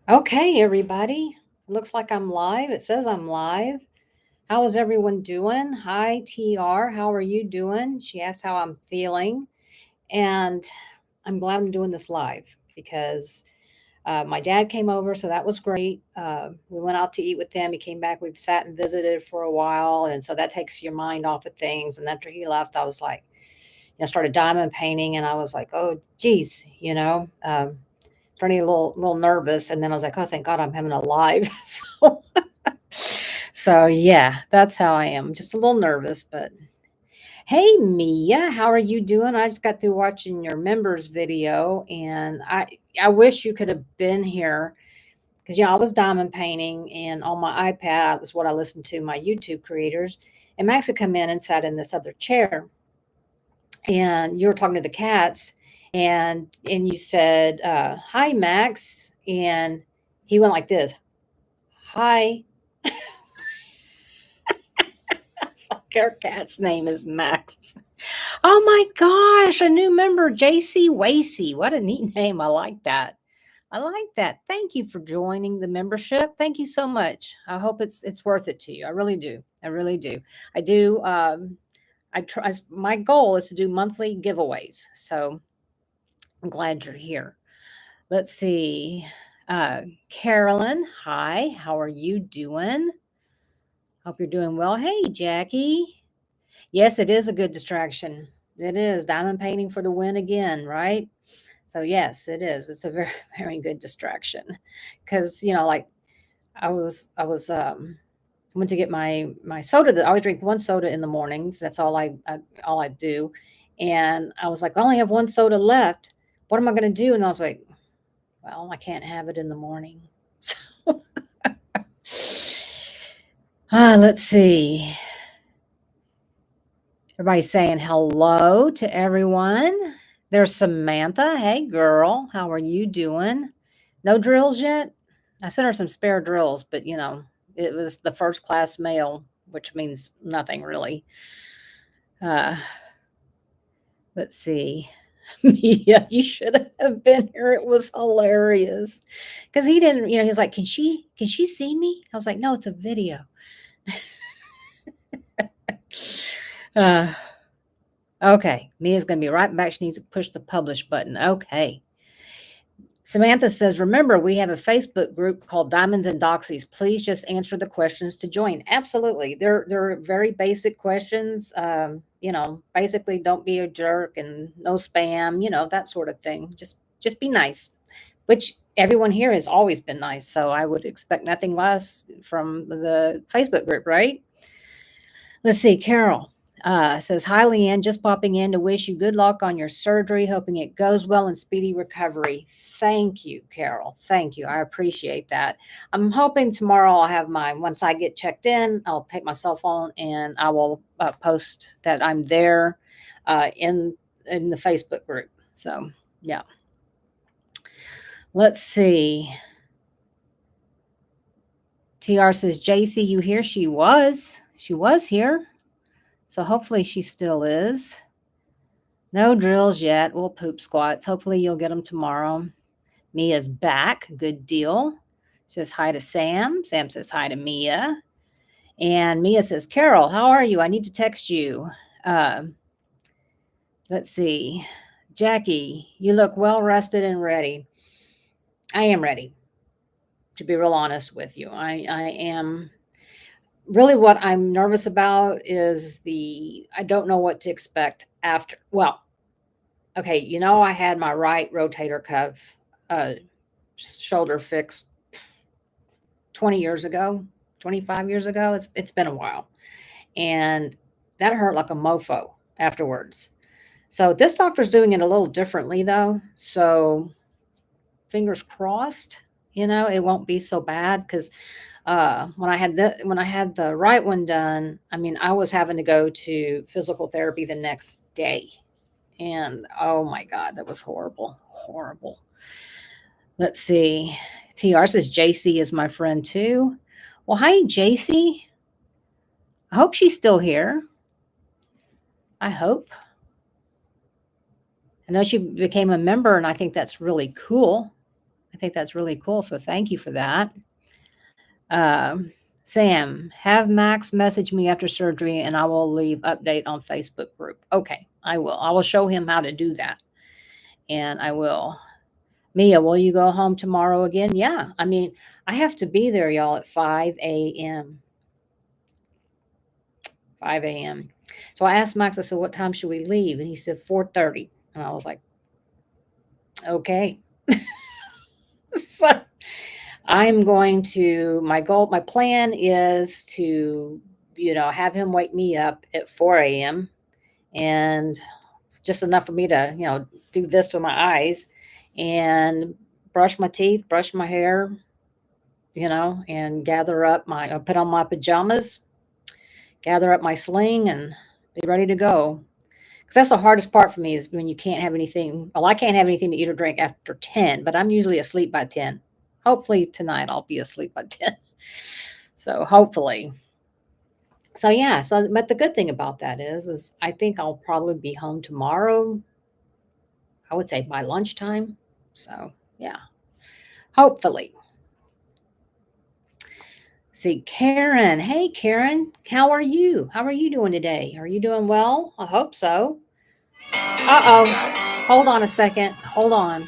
Okay, everybody. Looks like I'm live. It says I'm live. How is everyone doing? Hi, TR. How are you doing? She asked how I'm feeling. And I'm glad I'm doing this live because my dad came over, so that was great. We went out to eat with him. He came back. We've sat and visited for a while. And so that takes your mind off of things. And after he left, I was like, started diamond painting. And I was like, oh, geez, starting a little nervous, and then I was like, "Oh, thank God I'm having a live." So yeah, that's how I am. Just a little nervous, but hey, Mia, how are you doing? I just got through watching your members video, and I wish you could have been here because I was diamond painting, and on my iPad was what I listened to my YouTube creators. And Max had come in and sat in this other chair, and you were talking to the cats, and you said, "Hi, Max," and he went like this, "Hi." It's like our cat's name is Max. Oh my gosh, a new member, JC Wacy. What a neat name. I like that. I like that. Thank you for joining the membership. Thank you so much. I hope it's worth it to you. I really do. I really do. I do. I try. My goal is to do monthly giveaways. So I'm glad you're here. Let's see. Carolyn, hi. How are you doing? Hope you're doing well. Hey, Jackie. Yes, it is a good distraction. It is diamond painting for the win again, right? So yes, it is. It's a very very good distraction because like I was went to get my soda. That I always drink one soda in the mornings. That's all I do. And I was like, I only have one soda left. What am I going to do? And I was like, well, I can't have it in the morning. Let's see. Everybody's saying hello to everyone. There's Samantha. Hey, girl. How are you doing? No drills yet? I sent her some spare drills, but it was the first class mail, which means nothing really. Uh, let's see. Mia, you should have been here. It was hilarious because he didn't. He was like, "Can she see me?" I was like, "No, it's a video." uh, okay, Mia's gonna be right back. She needs to push the publish button. Okay. Samantha says, remember, we have a Facebook group called Diamonds and Doxies. Please just answer the questions to join. Absolutely. They're very basic questions. Basically don't be a jerk and no spam, that sort of thing. Just be nice, which everyone here has always been nice. So I would expect nothing less from the Facebook group, right? Let's see, Carol says, hi, Leanne, just popping in to wish you good luck on your surgery, hoping it goes well and speedy recovery. Thank you, Carol. Thank you. I appreciate that. I'm hoping tomorrow I'll have once I get checked in, I'll take my cell phone and I will post that I'm there in the Facebook group. So, yeah. Let's see. TR says, JC, you here? She was here. So hopefully she still is. No drills yet. We'll poop squats. Hopefully you'll get them tomorrow. Mia's back. Good deal. Says hi to Sam. Sam says hi to Mia. And Mia says, Carol, how are you? I need to text you. Let's see. Jackie, you look well rested and ready. I am ready, to be real honest with you. I am. Really, what I'm nervous about is I don't know what to expect after. Well, okay, I had my right rotator cuff shoulder fixed 20 years ago, 25 years ago. It's been a while. And that hurt like a mofo afterwards. So this doctor's doing it a little differently though. So fingers crossed, it won't be so bad because when I had the right one done, I mean, I was having to go to physical therapy the next day. And oh my God, that was horrible. Horrible. Let's see. TR says JC is my friend too. Well, hi, JC. I hope she's still here. I hope. I know she became a member, and I think that's really cool. I think that's really cool. So thank you for that. Um, Sam, have Max message me after surgery and I will leave update on Facebook group. Okay, I will. I will show him how to do that. And I will. Mia, will you go home tomorrow again? Yeah. I mean, I have to be there, y'all, at 5 a.m. 5 a.m. So I asked Max, I said, what time should we leave? And he said 4:30. And I was like, okay. So I'm going to my plan is to, have him wake me up at 4 a.m. and just enough for me to, do this with my eyes and brush my teeth, brush my hair, and put on my pajamas, gather up my sling and be ready to go. Because that's the hardest part for me is when you can't have anything. Well, I can't have anything to eat or drink after 10, but I'm usually asleep by 10. Hopefully tonight I'll be asleep by 10. So hopefully. So yeah, but the good thing about that is I think I'll probably be home tomorrow. I would say by lunchtime. So yeah, hopefully. See, Karen. Hey, Karen. How are you? How are you doing today? Are you doing well? I hope so. Uh-oh. Hold on a second. Hold on.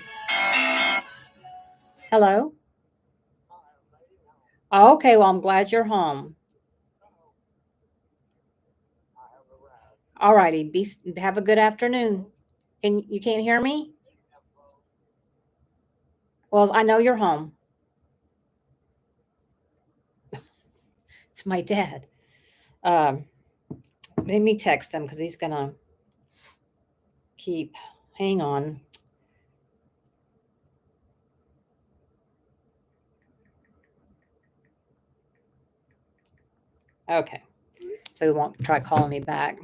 Hello? Oh, okay, well, I'm glad you're home. All righty. Have a good afternoon. You can't hear me? Well, I know you're home. It's my dad. Um, Let me text him because he's gonna keep. Hang on. Okay, so he won't try calling me back.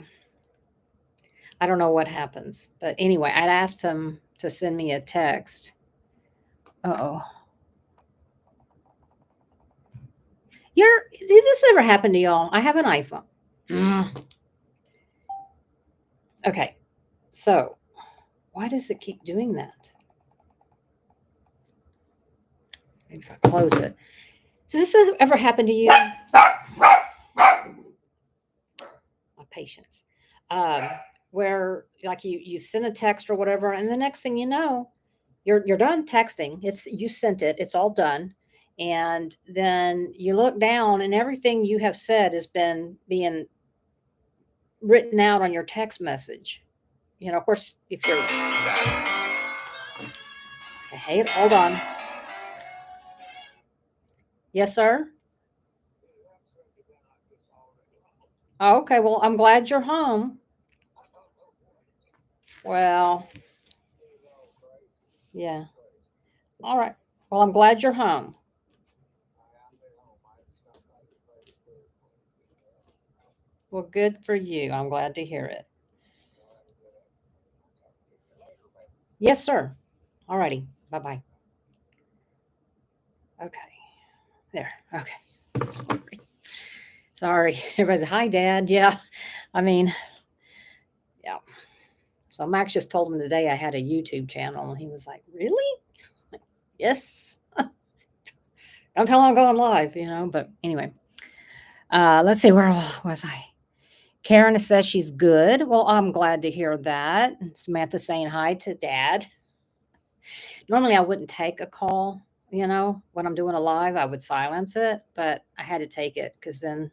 I don't know what happens, but anyway, I'd asked him to send me a text. Uh-oh. Did this ever happen to y'all? I have an iPhone. Mm. Okay, so why does it keep doing that? Maybe if I close it. Does this ever happen to you? My patience. Um, where like you send a text or whatever, and the next thing you know, you're done texting. You sent it. It's all done, and then you look down, and everything you have said has been being written out on your text message. Of course, if you're hey, hold on. Yes, sir. Oh, okay. Well, I'm glad you're home. Well, yeah. All right. Well, I'm glad you're home. Well, good for you. I'm glad to hear it. Yes, sir. All righty. Bye bye. Okay. There. Okay. Sorry. Sorry. Everybody's hi, Dad. Yeah. I mean, yeah. So Max just told him today I had a YouTube channel, and he was like, "Really?" Yes. Don't tell him I'm going live. But anyway, let's see. Where was I? Karen says she's good. Well, I'm glad to hear that. Samantha saying hi to Dad. Normally, I wouldn't take a call. When I'm doing a live, I would silence it, but I had to take it because then,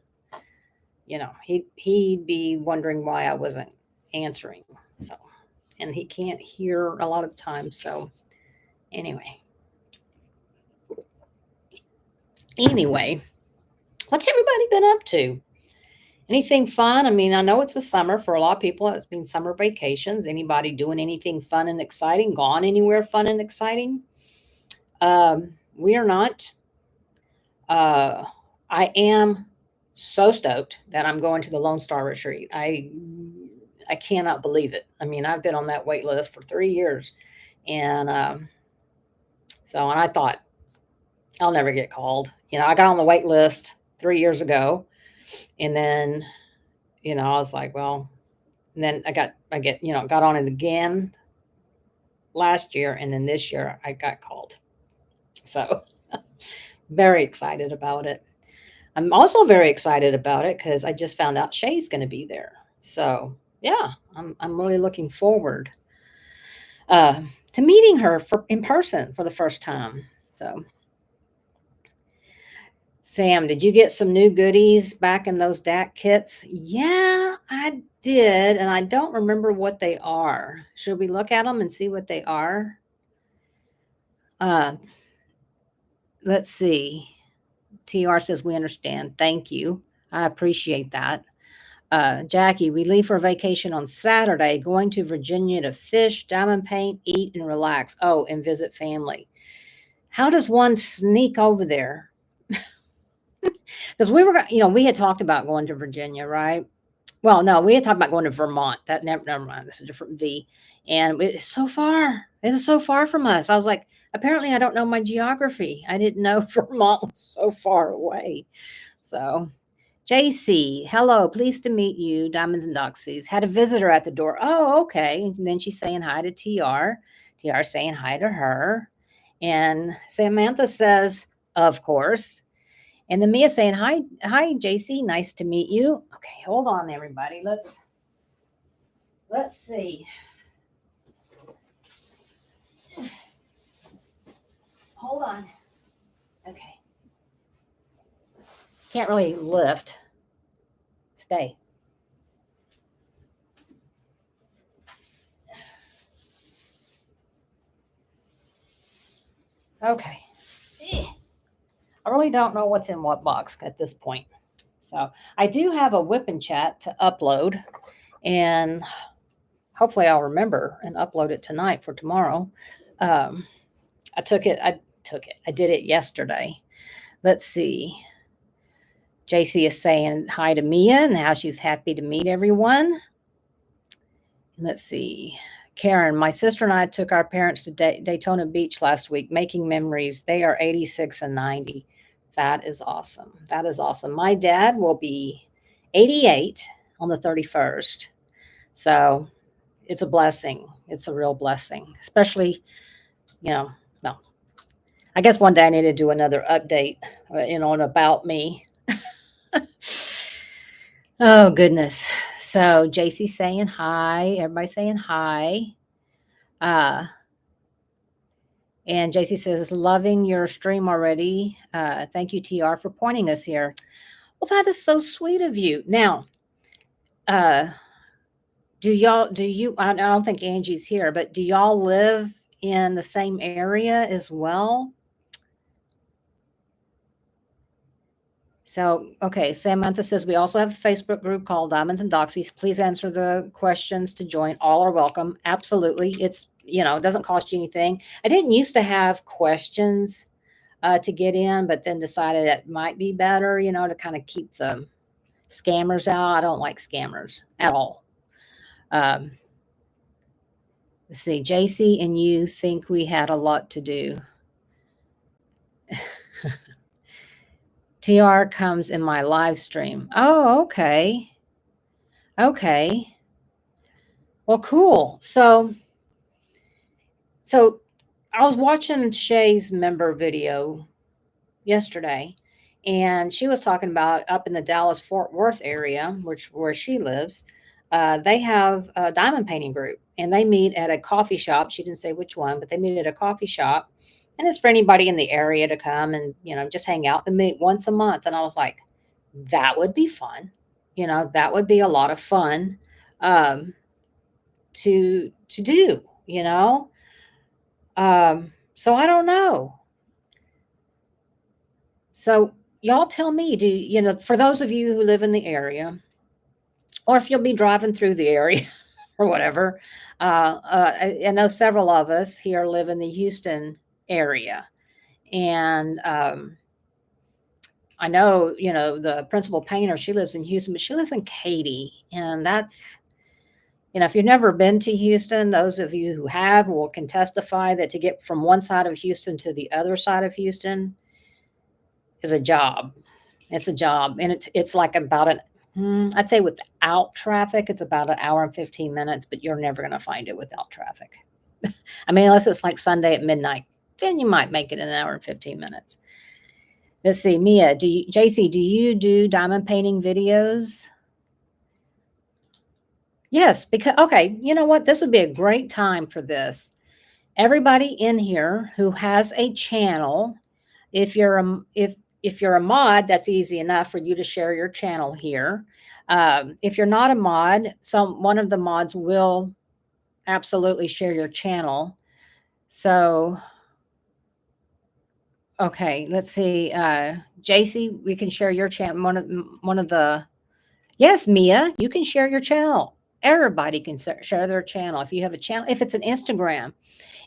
he'd be wondering why I wasn't answering. So, and he can't hear a lot of times. So, anyway, anyway, what's everybody been up to? Anything fun? I mean, I know it's a summer for a lot of people. It's been summer vacations. Anybody doing anything fun and exciting? Gone anywhere fun and exciting? We are not. Uh, I am so stoked that I'm going to the Lone Star Retreat. I cannot believe it. I mean, I've been on that wait list for 3 years, and and I thought I'll never get called. I got on the wait list 3 years ago, and then I was like, well, and then got on it again last year, and then this year I got called. So very excited about it. I'm also very excited about it because I just found out Shay's going to be there. So yeah, I'm really looking forward uh, to meeting her in person for the first time. So Sam, did you get some new goodies back in those DAC kits? Yeah, I did, and I don't remember what they are. Should we look at them and see what they are? Uh, let's see. TR says we understand. Thank you. I appreciate that. Jackie, we leave for vacation on Saturday, going to Virginia to fish, diamond paint, eat, and relax. Oh, and visit family. How does one sneak over there? Because we had talked about going to Virginia, right? Well, no, we had talked about going to Vermont. That never mind. That's a different V. And it's so far. It is so far from us. I was like, apparently, I don't know my geography. I didn't know Vermont was so far away. So JC, hello, pleased to meet you. Diamonds and Doxies. Had a visitor at the door. Oh, okay. And then she's saying hi to TR. TR saying hi to her. And Samantha says, of course. And then Mia saying, hi, JC, nice to meet you. Okay, hold on, everybody. Let's see. Hold on. Okay. Can't really lift. Stay. Okay. I really don't know what's in what box at this point. So I do have a whip and chat to upload, and hopefully I'll remember and upload it tonight for tomorrow. I did it yesterday. Let's see. JC is saying hi to Mia and how she's happy to meet everyone. Let's see. Karen, my sister and I took our parents to Daytona Beach last week, making memories. They are 86 and 90. That is awesome. That is awesome. My dad will be 88 on the 31st. So it's a blessing. It's a real blessing, especially, no. I guess one day I need to do another update, on About Me. Oh, goodness. So JC saying hi. Everybody saying hi. And JC says, loving your stream already. Thank you, TR, for pointing us here. Well, that is so sweet of you. Now, I don't think Angie's here, but do y'all live in the same area as well? So, okay, Samantha says we also have a Facebook group called Diamonds and Doxies. Please answer the questions to join. All are welcome. Absolutely. It doesn't cost you anything. I didn't used to have questions to get in, but then decided it might be better, to kind of keep the scammers out. I don't like scammers at all. Let's see, JC and you think we had a lot to do. TR comes in my live stream. Oh, okay. Okay. Well, cool. So I was watching Shay's member video yesterday, and she was talking about up in the Dallas Fort Worth area, where she lives. They have a diamond painting group, and they meet at a coffee shop. She didn't say which one, but they meet at a coffee shop, and it's for anybody in the area to come and just hang out and meet once a month. And I was like, that would be fun. That would be a lot of fun to do. So I don't know. So y'all tell me, for those of you who live in the area, or if you'll be driving through the area or whatever, I know several of us here live in the Houston area. And I know, the principal painter, she lives in Houston, but she lives in Katy. And that's, if you've never been to Houston, those of you who have can testify that to get from one side of Houston to the other side of Houston is a job. It's a job. And it's like about I'd say without traffic, it's about an hour and 15 minutes, but you're never going to find it without traffic. I mean, unless it's like Sunday at midnight then you might make it an hour and 15 minutes. Let's see, Mia, JC, do you do diamond painting videos? Yes, because, okay, you know what? This would be a great time for this. Everybody in here who has a channel, if you're a mod, that's easy enough for you to share your channel here. If you're not a mod, one of the mods will absolutely share your channel. So, okay, let's see. JC, we can share your channel. One of the, yes, Mia, you can share your channel. Everybody can share their channel. If you have a channel, if it's an Instagram,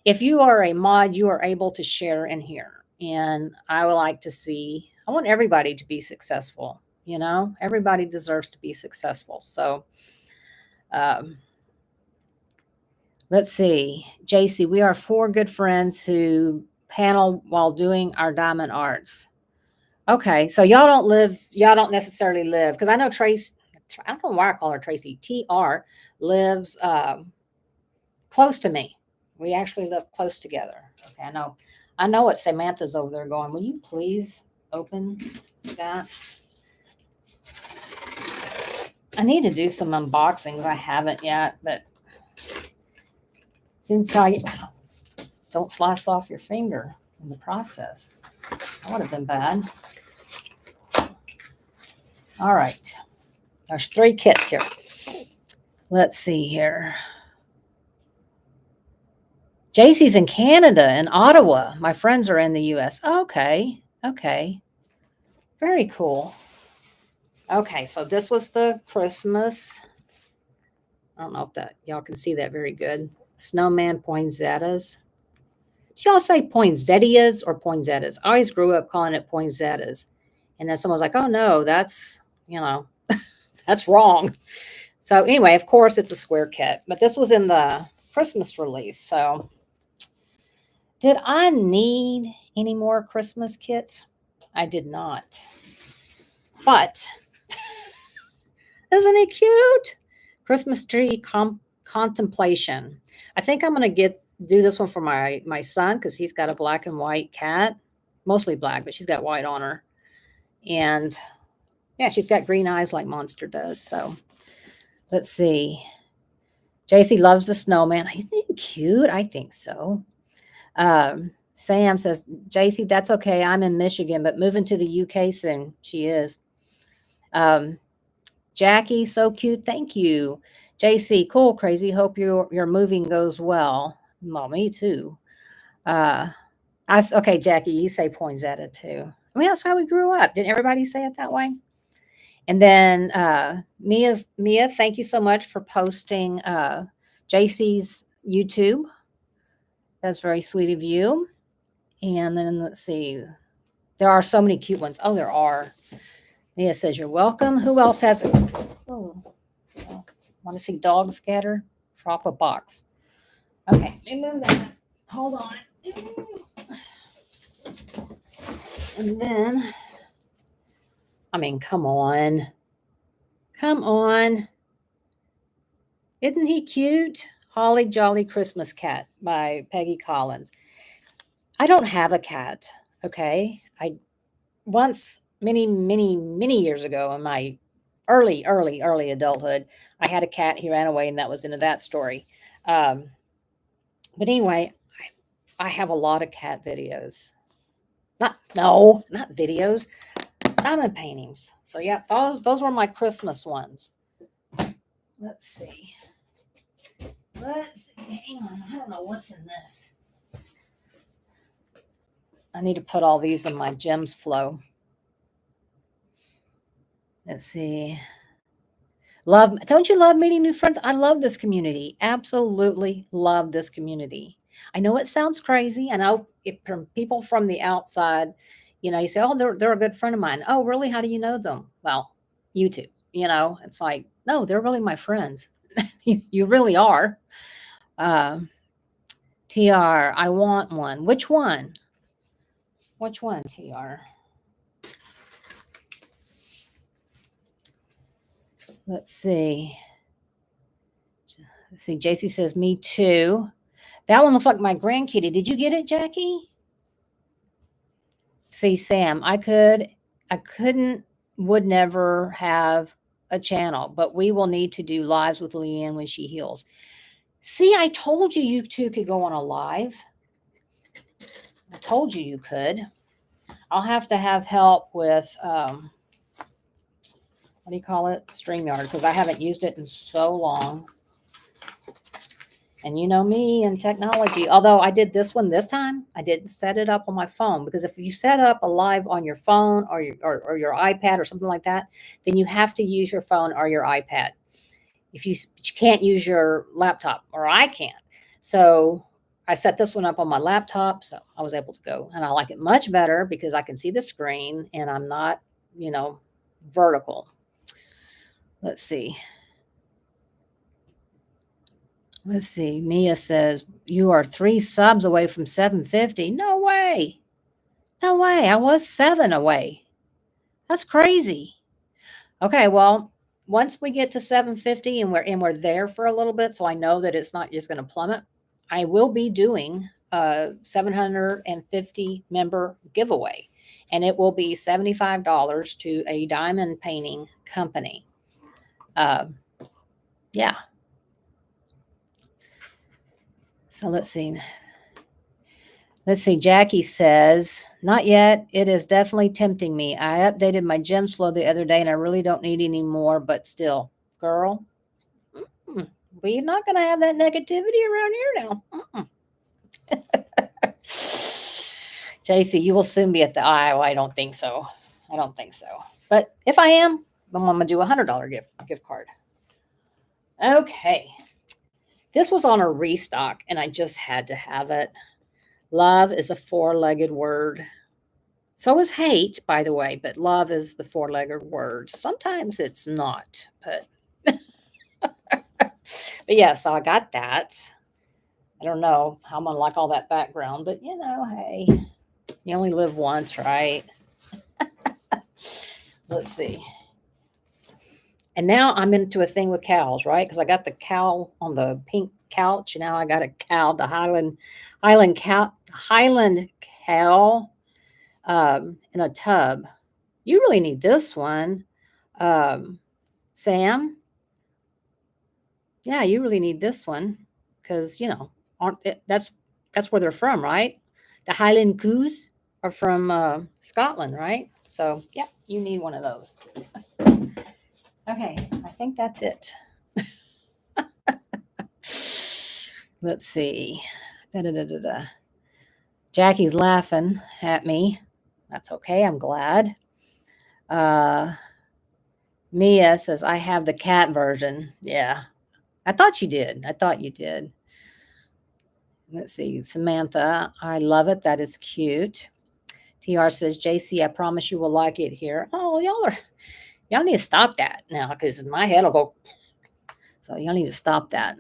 if you are a mod, you are able to share in here. And I would like to see, I want everybody to be successful. You know, everybody deserves to be successful. So, let's see, JC, we are 4 good friends who panel while doing our diamond arts. Okay, so y'all don't necessarily live, because I know Trace, I don't know why I call her Tracy, TR lives close to me. We actually live close together. Okay, I know what Samantha's over there going. Will you please open that? I need to do some unboxings. I haven't yet, but since I don't slice off your finger in the process, that would have been bad. All right, there's 3 kits here. Let's see here. JC's in Canada, in Ottawa. My friends are in the US. Okay. Very cool. Okay, so this was the Christmas. I don't know if that y'all can see that very good. Snowman poinsettias. Did y'all say poinsettias or poinsettias? I always grew up calling it poinsettias. And then someone was like, oh no, that's, that's wrong. So anyway, of course it's a square kit, but this was in the Christmas release. So did I need any more Christmas kits? I did not. But isn't it cute? Christmas tree contemplation. I think I'm going to do this one for my son, because he's got a black and white cat, mostly black, but she's got white on her. And yeah, she's got green eyes like Monster does. So let's see. JC loves the snowman. Isn't he cute? I think so. Sam says, JC, that's okay. I'm in Michigan, but moving to the UK soon. She is. Jackie, so cute. Thank you. JC, cool, crazy. Hope your moving goes well. Well, me too. Okay, Jackie, you say poinsettia too. I mean, that's how we grew up. Didn't everybody say it that way? And then Mia, thank you so much for posting JC's YouTube. That's very sweet of you. And then let's see. There are so many cute ones. Oh, there are. Mia says you're welcome. Who else has it? Oh, want to see dogs scatter? Drop a box. Okay, let me move that. Hold on. And then, I mean, come on. Come on. Isn't he cute? Holly Jolly Christmas Cat by Peggy Collins. I don't have a cat, okay? I once, many years ago in my early adulthood, I had a cat. He ran away, and that was into that story. But anyway, I have a lot of cat videos. Not videos, diamond paintings. So yeah, those were my Christmas ones. Let's see. Hang on. I don't know what's in this. I need to put all these in my gems flow. Let's see. Don't you love meeting new friends? I love this community. Absolutely love this community. I know it sounds crazy. I know from people from the outside, you say, oh, they're a good friend of mine. Oh, really? How do you know them? Well, YouTube, it's like, no, they're really my friends. You really are. TR, I want one. Which one? Which one, TR? Let's see. JC says, me too. That one looks like my grandkitty. Did you get it, Jackie? See, Sam, I couldn't, would never have a channel, but we will need to do lives with Leanne when she heals. See, I told you you two could go on a live. I told you you could. I'll have to have help with, what do you call it? StreamYard, because I haven't used it in so long. And you know me and technology, although I did this one this time, I didn't set it up on my phone, because if you set up a live on your phone or your iPad or something like that, then you have to use your phone or your iPad. If you can't use your laptop, or I can't. So I set this one up on my laptop, so I was able to go, and I like it much better because I can see the screen and I'm not, vertical. Let's see. Let's see. Mia says, you are 3 subs away from 750. No way. No way. I was 7 away. That's crazy. Okay, well, once we get to 750 and we're there for a little bit, so I know that it's not just going to plummet, I will be doing a 750 member giveaway, and it will be $75 to a diamond painting company. Yeah. So let's see. Let's see. Jackie says, not yet. It is definitely tempting me. I updated my gems flow the other day and I really don't need any more, but still, girl, we're not going to have that negativity around here now. JC, you will soon be at the I don't think so. I don't think so. But if I am, then I'm going to do a $100 gift card. Okay. This was on a restock and I just had to have it. Love is a 4-legged word. So is hate, by the way, but love is the 4-legged word. Sometimes it's not, but yeah, so I got that. I don't know how I'm gonna like all that background, but hey, you only live once, right? Let's see. And now I'm into a thing with cows, right? Because I got the cow on the pink couch, and now I got a cow, the Highland cow, in a tub. You really need this one, Sam. Yeah, you really need this one because that's where they're from, right? The Highland coos are from Scotland, right? So yeah, you need one of those. Okay, I think that's it. Let's see. Da-da-da-da-da. Jackie's laughing at me. That's okay. I'm glad. Mia says, I have the cat version. Yeah. I thought you did. Let's see. Samantha, I love it. That is cute. TR says, JC, I promise you will like it here. Oh, y'all need to stop that now because my head will go. So y'all need to stop that.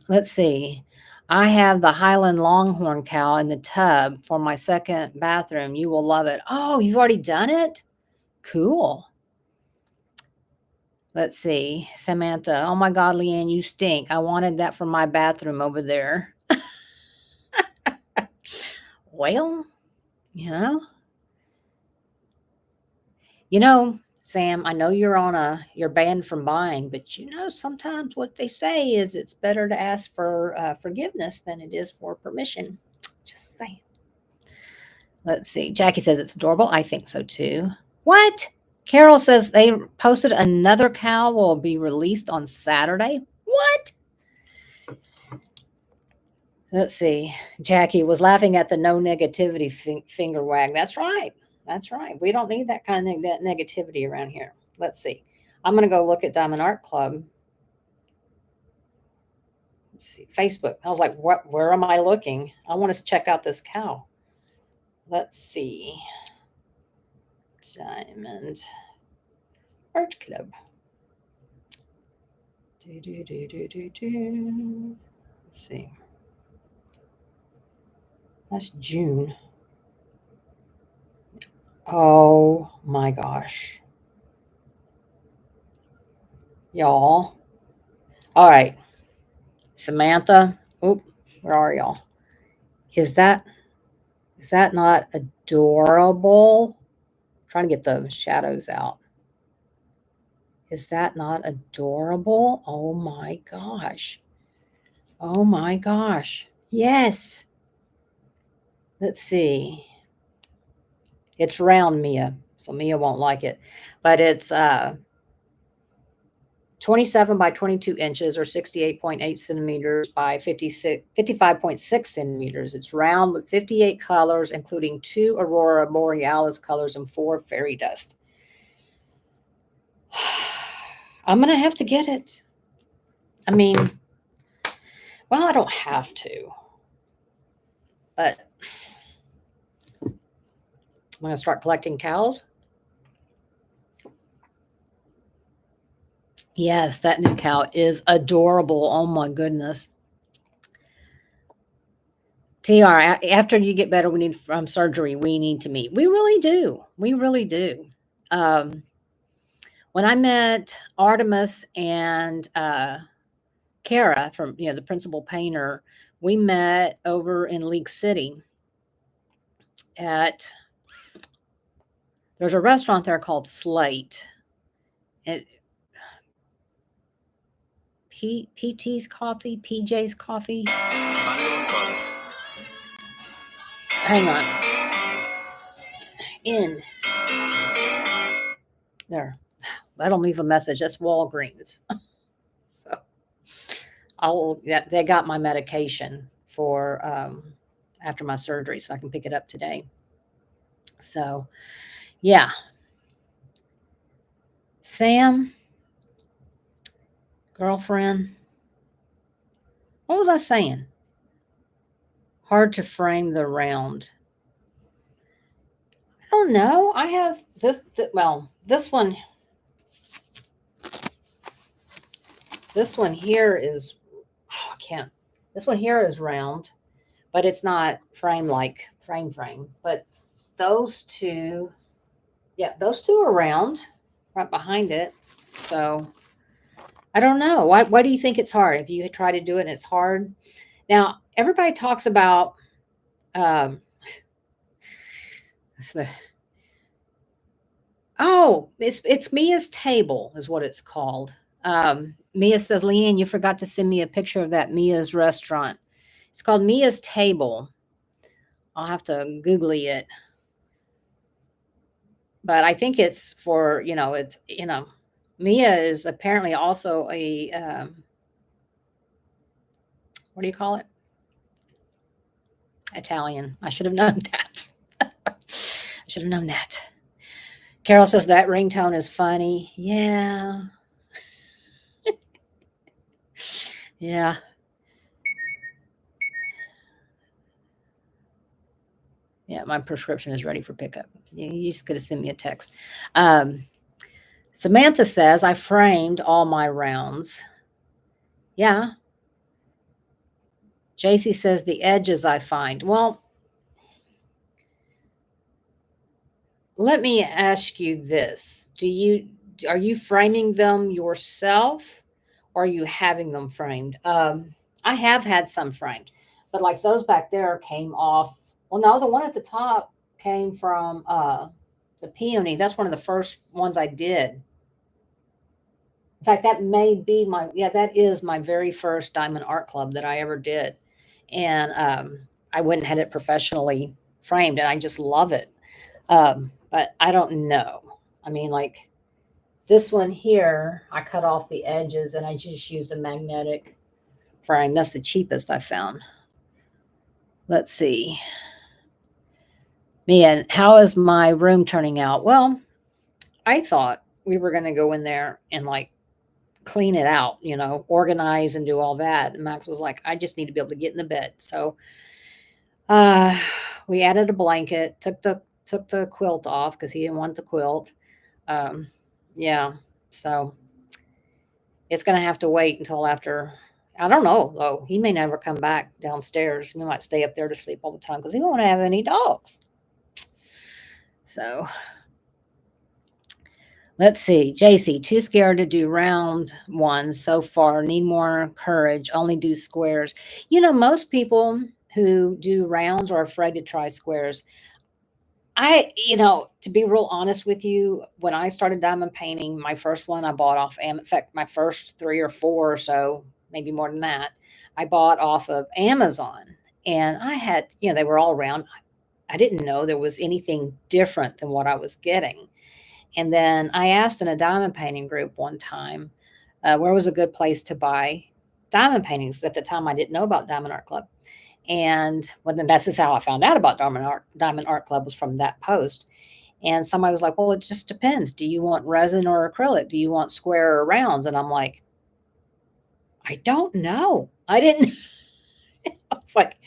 Let's see. I have the Highland Longhorn cow in the tub for my second bathroom. You will love it. Oh, you've already done it? Cool. Let's see. Samantha, oh my God, Leanne, you stink. I wanted that for my bathroom over there. Well, Sam, I know you're banned from buying, but sometimes what they say is it's better to ask for forgiveness than it is for permission. Just saying. Let's see. Jackie says it's adorable. I think so too. What? Carol says they posted another cow will be released on Saturday. What? Let's see. Jackie was laughing at the no negativity finger wag. That's right. That's right. We don't need that kind of negativity around here. Let's see. I'm going to go look at Diamond Art Club. Let's see. Facebook. I was like, what? Where am I looking? I want to check out this cow. Let's see. Diamond Art Club. Let's see. That's June. Oh my gosh. Y'all. All right. Samantha. Oh, where are y'all? Is that Is that not adorable? Trying to get the shadows out. Is that not adorable? Oh my gosh. Oh my gosh. Yes. Let's see. It's round, Mia, so Mia won't like it. But it's 27 by 22 inches or 68.8 centimeters by 55.6 centimeters. It's round with 58 colors, including 2 aurora borealis colors and 4 fairy dust. I'm going to have to get it. I mean, well, I don't have to, but I'm going to start collecting cows. Yes, that new cow is adorable. Oh my goodness. TR, after you get better, we need from surgery. We need to meet. We really do. We really do. Um, when I met Artemis and Kara from the principal painter, we met over in League City at there's a restaurant there called Slate. It, PT's Coffee, PJ's Coffee. Hang on. In there. That'll leave a message. That's Walgreens. So they got my medication for after my surgery, so I can pick it up today. So, yeah. Sam, girlfriend, what was I saying? Hard to frame the round. I don't know. I have this. Well, this one. This one here is. Oh, I can't. This one here is round, but it's not like frame. But those two, yeah, those two are round, right behind it. So I don't know. Why do you think it's hard? If you try to do it and it's hard. Now everybody talks about it's Mia's table is what it's called. Mia says, Leanne, you forgot to send me a picture of that Mia's restaurant. It's called Mia's Table. I'll have to Googly it. But I think it's for, Mia is apparently also a, what do you call it? Italian. I should have known that. I should have known that. Carol says that ringtone is funny. Yeah. Yeah. Yeah, my prescription is ready for pickup. You just got to send me a text. Samantha says, I framed all my rounds. Yeah. JC says, the edges I find. Well, let me ask you this. Are you framing them yourself or are you having them framed? I have had some framed, but like those back there came off. Well, no, the one at the top came from the peony. That's one of the first ones I did. In fact, that may be that is my very first Diamond Art Club that I ever did. And I went and had it professionally framed and I just love it. But I don't know. I mean, like this one here, I cut off the edges and I just used a magnetic frame. That's the cheapest I found. Let's see. Man, how is my room turning out? Well, I thought we were going to go in there and like clean it out, organize and do all that. And Max was like, I just need to be able to get in the bed. So we added a blanket, took the quilt off because he didn't want the quilt. Yeah, so it's going to have to wait until after. I don't know, though. He may never come back downstairs. We might stay up there to sleep all the time because he won't have any dogs. So let's see. JC, too scared to do round ones so far. Need more courage. Only do squares. Most people who do rounds are afraid to try squares. To be real honest with you, when I started diamond painting, my first one I bought off in fact, my first 3 or 4 or so, maybe more than that, I bought off of Amazon. And I had, they were all round. I didn't know there was anything different than what I was getting. And then I asked in a diamond painting group one time, where was a good place to buy diamond paintings. At the time, I didn't know about Diamond Art Club. And well, then that's just how I found out about Diamond Art Club was from that post. And somebody was like, "Well, it just depends. Do you want resin or acrylic? Do you want square or rounds?" And I'm like, "I don't know. I didn't." I was like,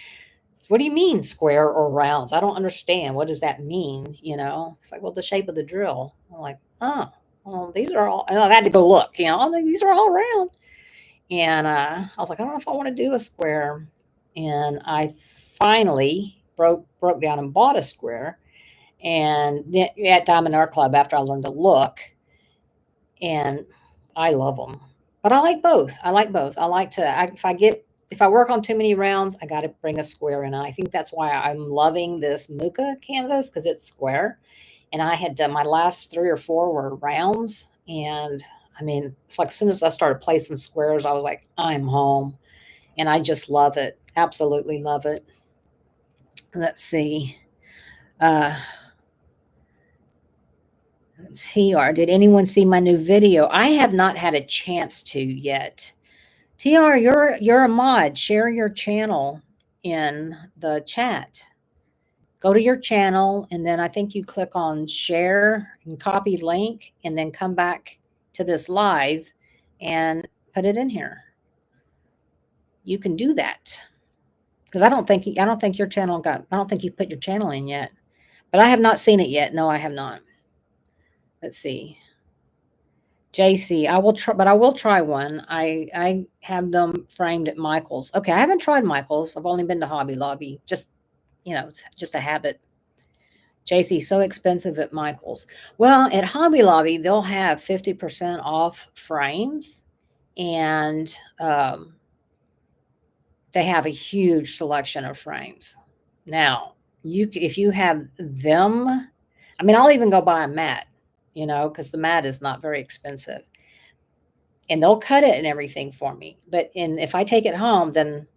"What do you mean square or rounds? I don't understand. What does that mean?" It's like, "Well, the shape of the drill." I'm like, "Oh, well, these are all." And I had to go look. I'm like, "These are all round." And I was like, "I don't know if I want to do a square." And I finally broke down and bought a square. And at Diamond Art Club, after I learned to look, and I love them. But I like both. I like both. I like to. If I work on too many rounds, I got to bring a square in. And I think that's why I'm loving this Muka canvas because it's square. And I had done my last 3 or 4 were rounds, and I mean, it's like as soon as I started placing squares, I was like, I'm home, and I just love it. Absolutely love it. Let's see. Uh, TR, did anyone see my new video? I have not had a chance to yet. TR, you're a mod. Share your channel in the chat. Go to your channel, and then I think you click on share and copy link, and then come back to this live and put it in here. You can do that because I don't think your channel I don't think you put your channel in yet, but I have not seen it yet. No, I have not. Let's see. JC, I will try, but I will try one. I have them framed at Michael's. Okay, I haven't tried Michael's. I've only been to Hobby Lobby. Just it's just a habit. JC, so expensive at Michael's. Well, at Hobby Lobby, they'll have 50% off frames, and they have a huge selection of frames. Now, if you have them, I mean, I'll even go buy a mat, because the mat is not very expensive. And they'll cut it and everything for me. If I take it home, then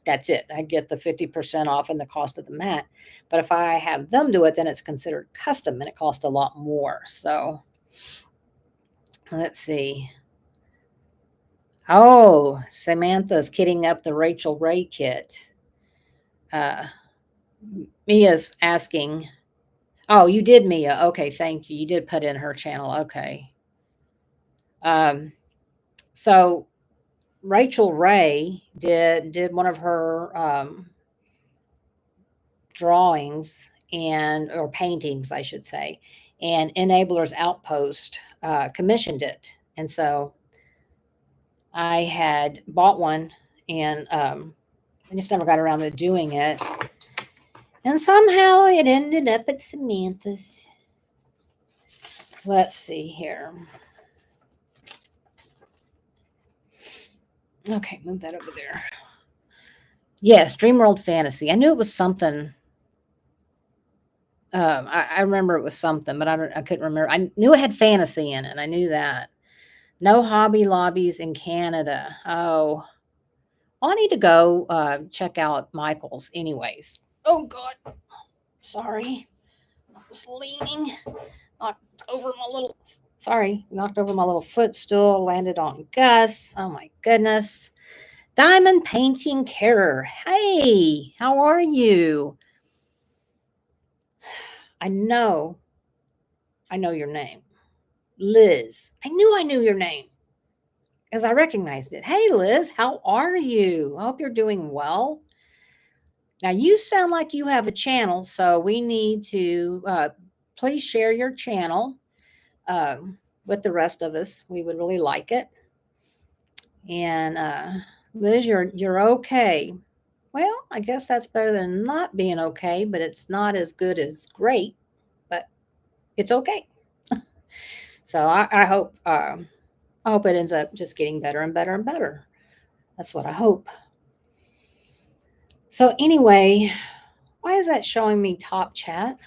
that's it. I get the 50% off and the cost of the mat. But if I have them do it, then it's considered custom and it costs a lot more. So let's see. Oh, Samantha's kitting up the Rachel Ray kit. Mia's asking. Oh, you did, Mia. Okay, thank you. You did put in her channel. Okay. So Rachel Ray did one of her drawings or paintings, I should say, and Enablers Outpost commissioned it, and so I had bought one, and I just never got around to doing it, and somehow it ended up at Samantha's. Let's see here. Okay, move that over there. Yes, Dreamworld Fantasy. I knew it was something. I remember it was something, but I couldn't remember. I knew it had fantasy in it. I knew that. No Hobby Lobbies in Canada. Oh, I need to go check out Michael's anyways. Oh, God. Sorry. I was leaning. Knocked over my little footstool, landed on Gus. Oh, my goodness. Diamond Painting Carer. Hey, how are you? I know your name. Liz. I knew your name because I recognized it. Hey, Liz, how are you? I hope you're doing well. Now, you sound like you have a channel, so we need to please share your channel with the rest of us. We would really like it. And Liz, you're okay. Well, I guess that's better than not being okay, but it's not as good as great, but it's okay. So I hope it ends up just getting better and better and better. That's what I hope. So anyway, why is that showing me top chat?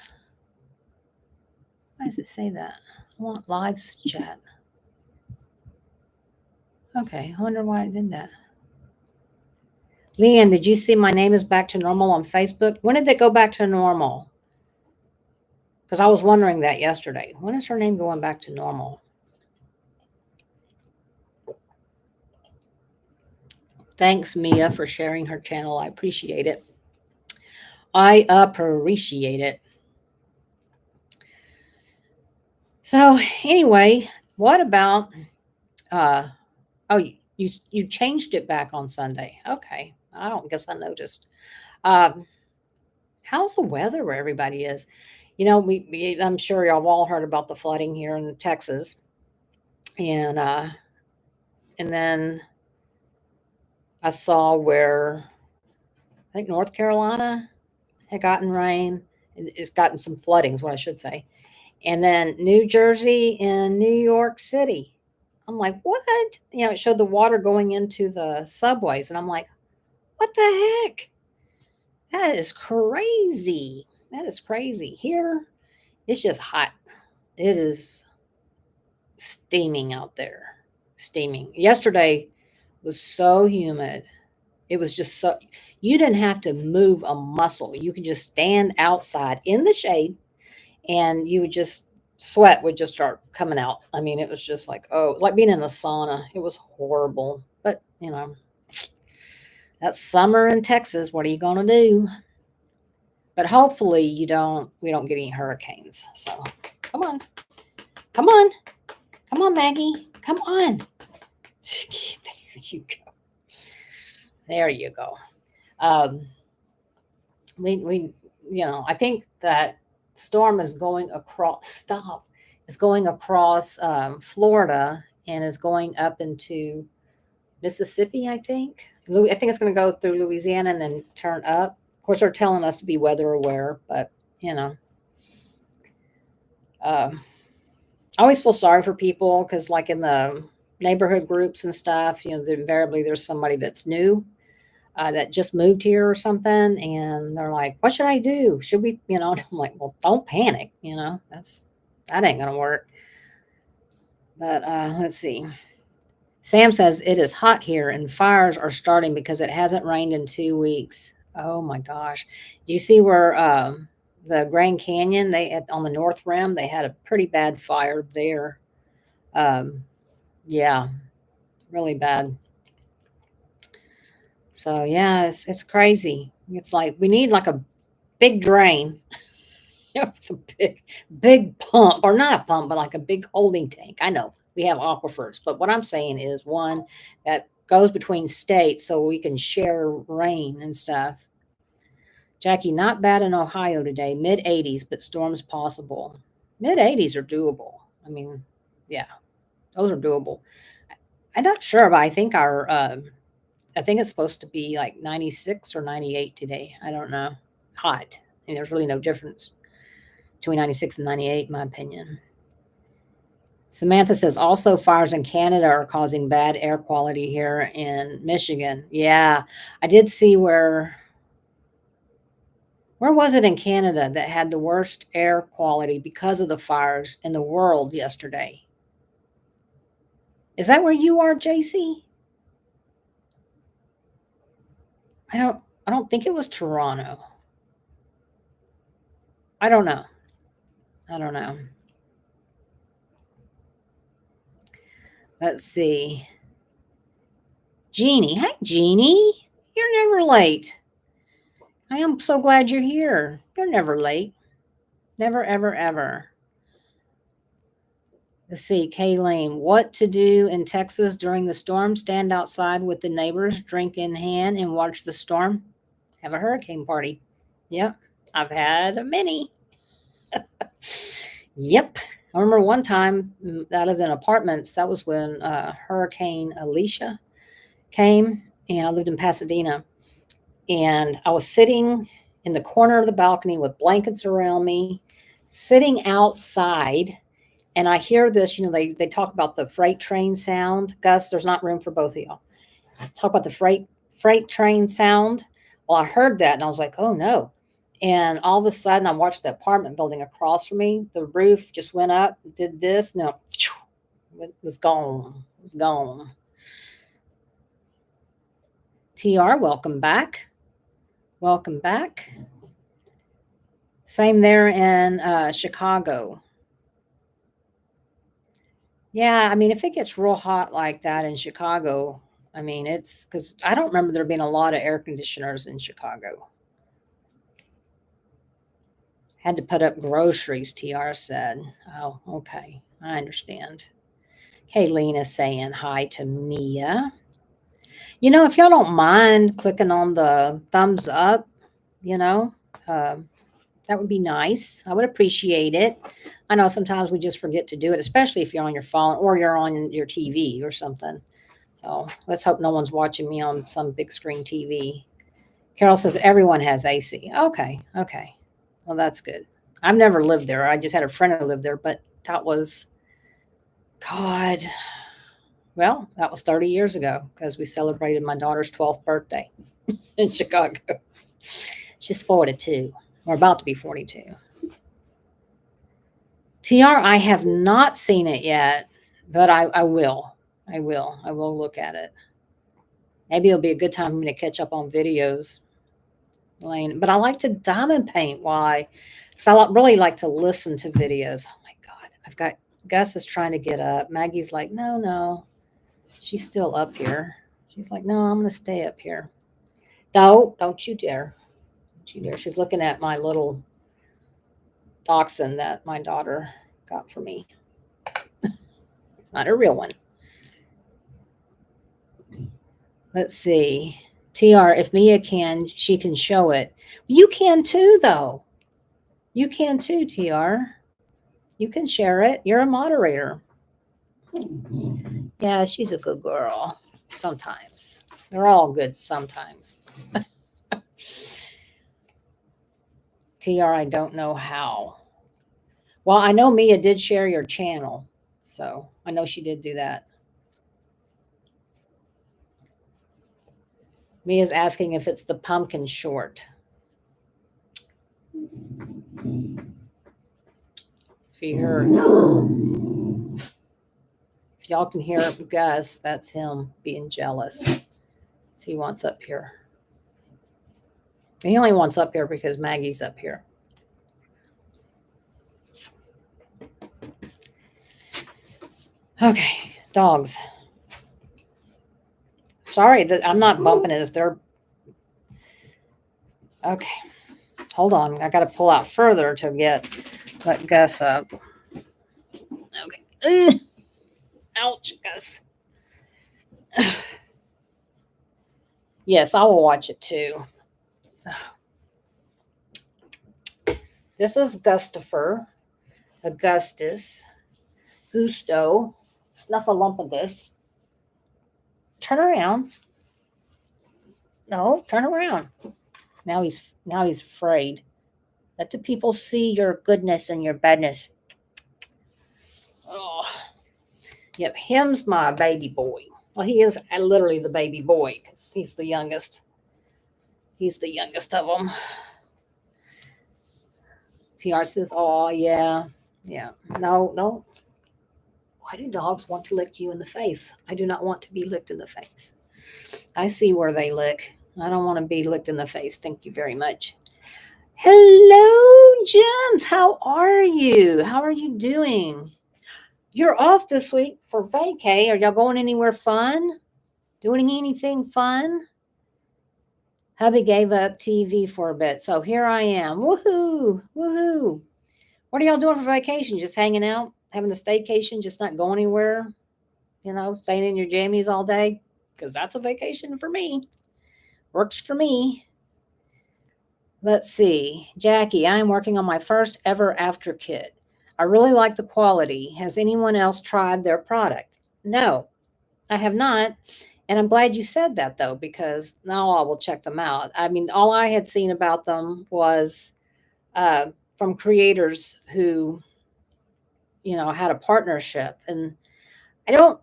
Why does it say that? I want live chat. Okay, I wonder why it did that. Leanne, did you see my name is back to normal on Facebook? When did it go back to normal? Because I was wondering that yesterday. When is her name going back to normal? Thanks, Mia, for sharing her channel. I appreciate it. I appreciate it. So anyway, what about oh, you changed it back on Sunday. Okay. I don't guess I noticed. Um how's the weather where everybody is? I'm sure y'all all heard about the flooding here in Texas. And then I saw where I think North Carolina had gotten rain. It's gotten some flooding is what I should say. And then New Jersey and New York City. I'm like, what? It showed the water going into the subways. And I'm like, what the heck? That is crazy. That is crazy. Here, it's just hot. It is steaming out there. Steaming. Yesterday was so humid. It was just so, you didn't have to move a muscle. You could just stand outside in the shade and you would just, sweat would just start coming out. I mean, it was just like, oh, it was like being in a sauna. It was horrible. But, that's summer in Texas. What are you going to do? But hopefully we don't get any hurricanes. So come on. Come on. Come on, Maggie. Come on. There you go. There you go. We I think that storm is going across Florida and is going up into Mississippi, I think. I think it's going to go through Louisiana and then turn up. Of course, they're telling us to be weather aware, but um, I always feel sorry for people because, like in the neighborhood groups and stuff, invariably there's somebody that's new that just moved here or something, and they're like, "What should I do? Should we?" And I'm like, "Well, don't panic. That ain't gonna work." But let's see. Sam says it is hot here and fires are starting because it hasn't rained in 2 weeks. Oh my gosh! Do you see where the Grand Canyon on the North Rim they had a pretty bad fire there? Yeah, really bad. So yeah, it's crazy. It's like we need like a big drain. It's a big pump, or not a pump, but like a big holding tank. I know we have aquifers, but what I'm saying is one that goes between states so we can share rain and stuff. Jackie, not bad in Ohio today, mid 80s, but storms possible. Mid 80s are doable. I mean, yeah, those are doable. I'm not sure, but I think it's supposed to be like 96 or 98 today. I don't know. Hot. And there's really no difference between 96 and 98, in my opinion. Samantha says also fires in Canada are causing bad air quality here in Michigan. Yeah, I did see where was it in Canada that had the worst air quality because of the fires in the world yesterday? Is that where you are, JC? I don't think it was Toronto. I don't know. I don't know. Let's see. Jeannie. Hi, Jeannie. You're never late. I am so glad you're here. You're never late. Never, ever, ever. Let's see, Kayleen. What to do in Texas during the storm? Stand outside with the neighbors, drink in hand, and watch the storm. Have a hurricane party. Yep. I've had many. Yep. I remember one time I lived in apartments. That was when Hurricane Alicia came, and I lived in Pasadena. And I was sitting in the corner of the balcony with blankets around me, sitting outside. And I hear this, they talk about the freight train sound. Gus, there's not room for both of y'all. Talk about the freight train sound. Well, I heard that and I was like, oh no. And all of a sudden, I watched the apartment building across from me. The roof just went up, did this. No, it was gone. It was gone. TR, welcome back. Welcome back. Same there in Chicago. Yeah, I mean, if it gets real hot like that in Chicago, I mean, it's because I don't remember there being a lot of air conditioners in Chicago. Had to put up groceries, TR said. Oh, okay. I understand. Kaylina saying hi to Mia. If y'all don't mind clicking on the thumbs up, you know, um, that would be nice. I would appreciate it. I know sometimes we just forget to do it, especially if you're on your phone or you're on your TV or something. So let's hope no one's watching me on some big screen TV. Carol says everyone has AC. Okay, okay. Well, that's good. I've never lived there. I just had a friend who lived there, but that was, God, well, that was 30 years ago because we celebrated my daughter's 12th birthday in Chicago. She's 42. We're about to be 42. TR, I have not seen it yet, but I will. I will. I will look at it. Maybe it'll be a good time for me to catch up on videos, Lane. But I like to diamond paint. Why? Because I really like to listen to videos. Oh my God. I've got Gus is trying to get up. Maggie's like, no, no. She's still up here. She's like, no, I'm going to stay up here. No, don't you dare. Don't you dare. She's looking at my little dachshund that my daughter got for me. It's not a real one. Let's see. TR, if Mia can, she can show it. You can too, though. You can too, TR. You can share it. You're a moderator. Yeah, she's a good girl. Sometimes. They're all good sometimes. TR, I don't know how. Well, I know Mia did share your channel. So I know she did do that. Mia's asking if it's the pumpkin short. If you heard, if y'all can hear Gus, that's him being jealous. So he wants up here. He only wants up here because Maggie's up here. Okay, dogs. Sorry that I'm not bumping it. They're okay. Hold on. I got to pull out further to let Gus up. Okay. Ugh. Ouch, Gus. Yes, I will watch it too. This is Gustafer, Augustus, Gusto, Snuffleupagus. Turn around. No, turn around. Now he's afraid. Let the people see your goodness and your badness. Oh, yep. Him's my baby boy. Well, he is literally the baby boy because he's the youngest. He's the youngest of them. TR says, "Oh yeah, yeah. No, no. Why do dogs want to lick you in the face? I do not want to be licked in the face. I see where they lick. I don't want to be licked in the face. Thank you very much." Hello, Gems. How are you? How are you doing? You're off this week for vacay. Are y'all going anywhere fun? Doing anything fun? Hubby gave up TV for a bit, so here I am. Woohoo! Woohoo! What are y'all doing for vacation? Just hanging out, having a staycation, just not going anywhere? Staying in your jammies all day? Because that's a vacation for me. Works for me. Let's see. Jackie, I am working on my first ever after kit. I really like the quality. Has anyone else tried their product? No, I have not. And I'm glad you said that, though, because now I will check them out. I mean, all I had seen about them was from creators who, had a partnership. And I don't,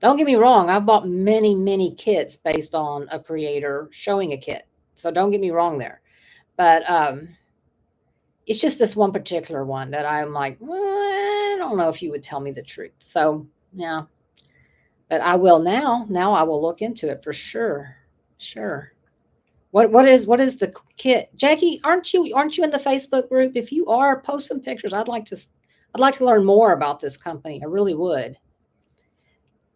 Don't get me wrong, I've bought many, many kits based on a creator showing a kit. So don't get me wrong there. But it's just this one particular one that I'm like, well, I don't know if you would tell me the truth. So yeah, but I will now. Now I will look into it for sure. Sure. What is the kit? Jackie, aren't you in the Facebook group? If you are, post some pictures. I'd like to learn more about this company. I really would.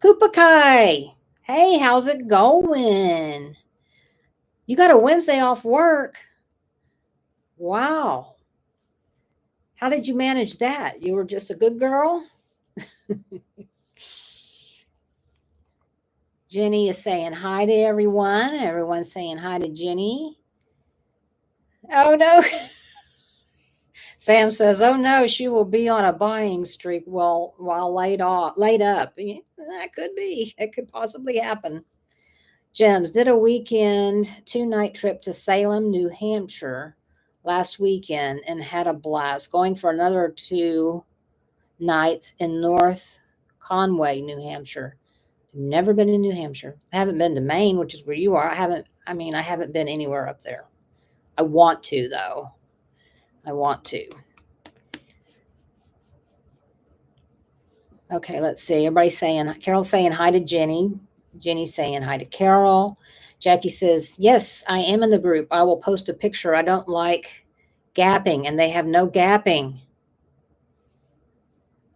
Koopa Kai. Hey, how's it going? You got a Wednesday off work. Wow. How did you manage that? You were just a good girl? Jenny is saying hi to everyone. Everyone's saying hi to Jenny. Oh no. Sam says, "Oh no, she will be on a buying streak while laid up." Yeah, that could be. It could possibly happen. Gems did a weekend 2-night trip to Salem, New Hampshire last weekend and had a blast. Going for another 2 nights in North Conway, New Hampshire. Never been in New Hampshire. I haven't been to Maine, which is where you are. I haven't been anywhere up there. I want to though. I want to. Okay, let's see. Everybody's saying, Carol's saying hi to Jenny. Jenny's saying hi to Carol. Jackie says, yes, I am in the group. I will post a picture. I don't like gapping, and they have no gapping.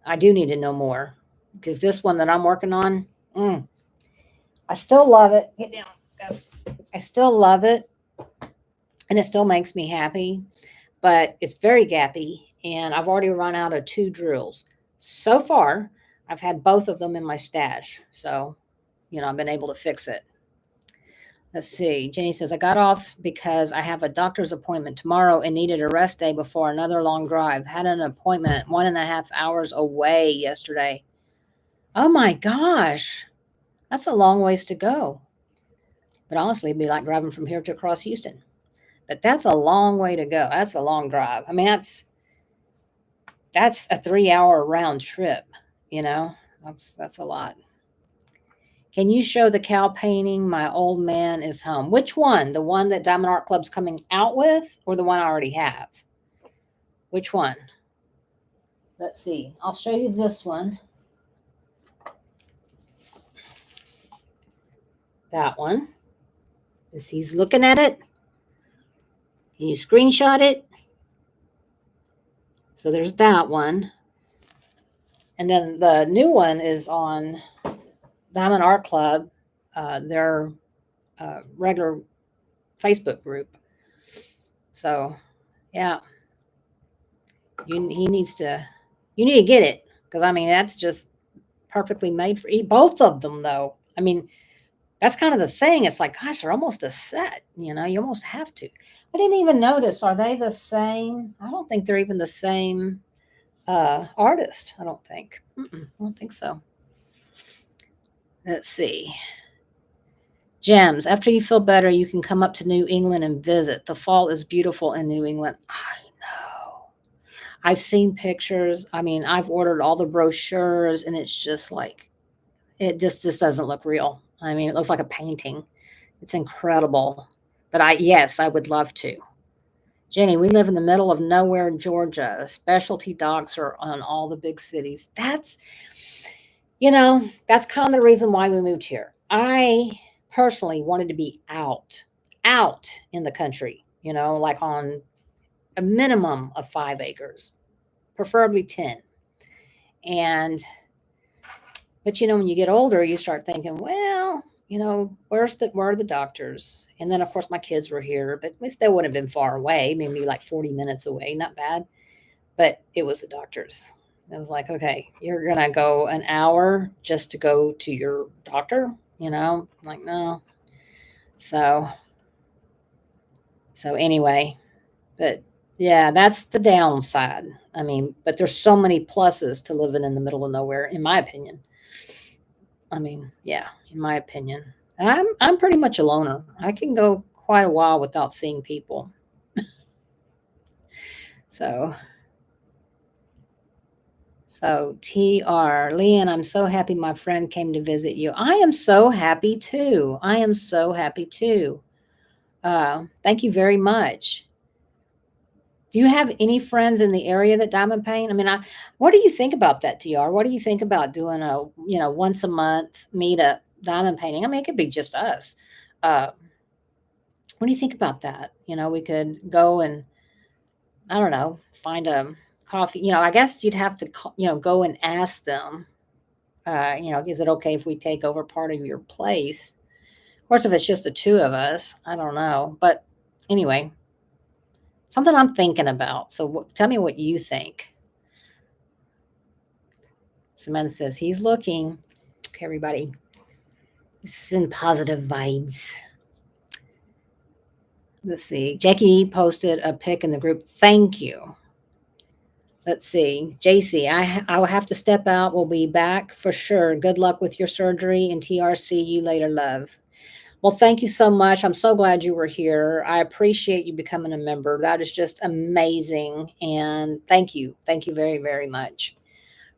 I do need to know more because this one that I'm working on, I still love it. Get down. I still love it, and it still makes me happy, but it's very gappy, and I've already run out of 2 drills. So far, I've had both of them in my stash, so, I've been able to fix it. Let's see. Jenny says, I got off because I have a doctor's appointment tomorrow and needed a rest day before another long drive. Had an appointment 1.5 hours away yesterday. Oh my gosh. That's a long ways to go. But honestly, it'd be like driving from here to across Houston. But that's a long way to go. That's a long drive. I mean, that's a 3-hour round trip, That's a lot. Can you show the cow painting? My old man is home. Which one? The one that Diamond Art Club's coming out with, or the one I already have? Which one? Let's see. I'll show you this one. That one. As he's looking at it. Can you screenshot it? So there's that one. And then the new one is on Diamond Art Club, their regular Facebook group. So, yeah, you need to get it because that's just perfectly made for both of them, though. That's kind of the thing. It's like, gosh, they're almost a set. You almost have to. I didn't even notice. Are they the same? I don't think they're even the same artist. I don't think. I don't think so. Let's see. Gems, after you feel better, you can come up to New England and visit. The fall is beautiful in New England. I know. I've seen pictures. I've ordered all the brochures, and it's just like, it just doesn't look real. It looks like a painting. It's incredible. But yes, I would love to. Jenny, we live in the middle of nowhere in Georgia. Specialty dogs are on all the big cities. That's kind of the reason why we moved here. I personally wanted to be out in the country, like on a minimum of 5 acres, preferably 10. But when you get older, you start thinking, well, where are the doctors? And then of course my kids were here, but they wouldn't have been far away, maybe like 40 minutes away, not bad. But it was the doctors. I was like, okay, you're going to go an hour just to go to your doctor, I'm like, no. So anyway, but yeah, that's the downside. But there's so many pluses to living in the middle of nowhere, in my opinion. Yeah, in my opinion, I'm pretty much a loner. I can go quite a while without seeing people. So So, TR, Leanne, I'm so happy my friend came to visit you. I am so happy too. I am so happy too. Thank you very much. Do you have any friends in the area that diamond paint? I mean, what do you think about that, TR? What do you think about doing a, once a month meetup diamond painting? I mean, it could be just us. Uh, what do you think about that? We could go and, I don't know, find a coffee. I guess you'd have to, go and ask them, is it okay if we take over part of your place? Of course, if it's just the two of us, I don't know. But anyway, something I'm thinking about. So tell me what you think. Samantha says he's looking. Okay, everybody. Send positive vibes. Let's see. Jackie posted a pic in the group. Thank you. Let's see. JC, I will have to step out. We'll be back for sure. Good luck with your surgery and TRC. You later, love. Well, thank you so much. I'm so glad you were here. I appreciate you becoming a member. That is just amazing. And thank you. Thank you very, very much.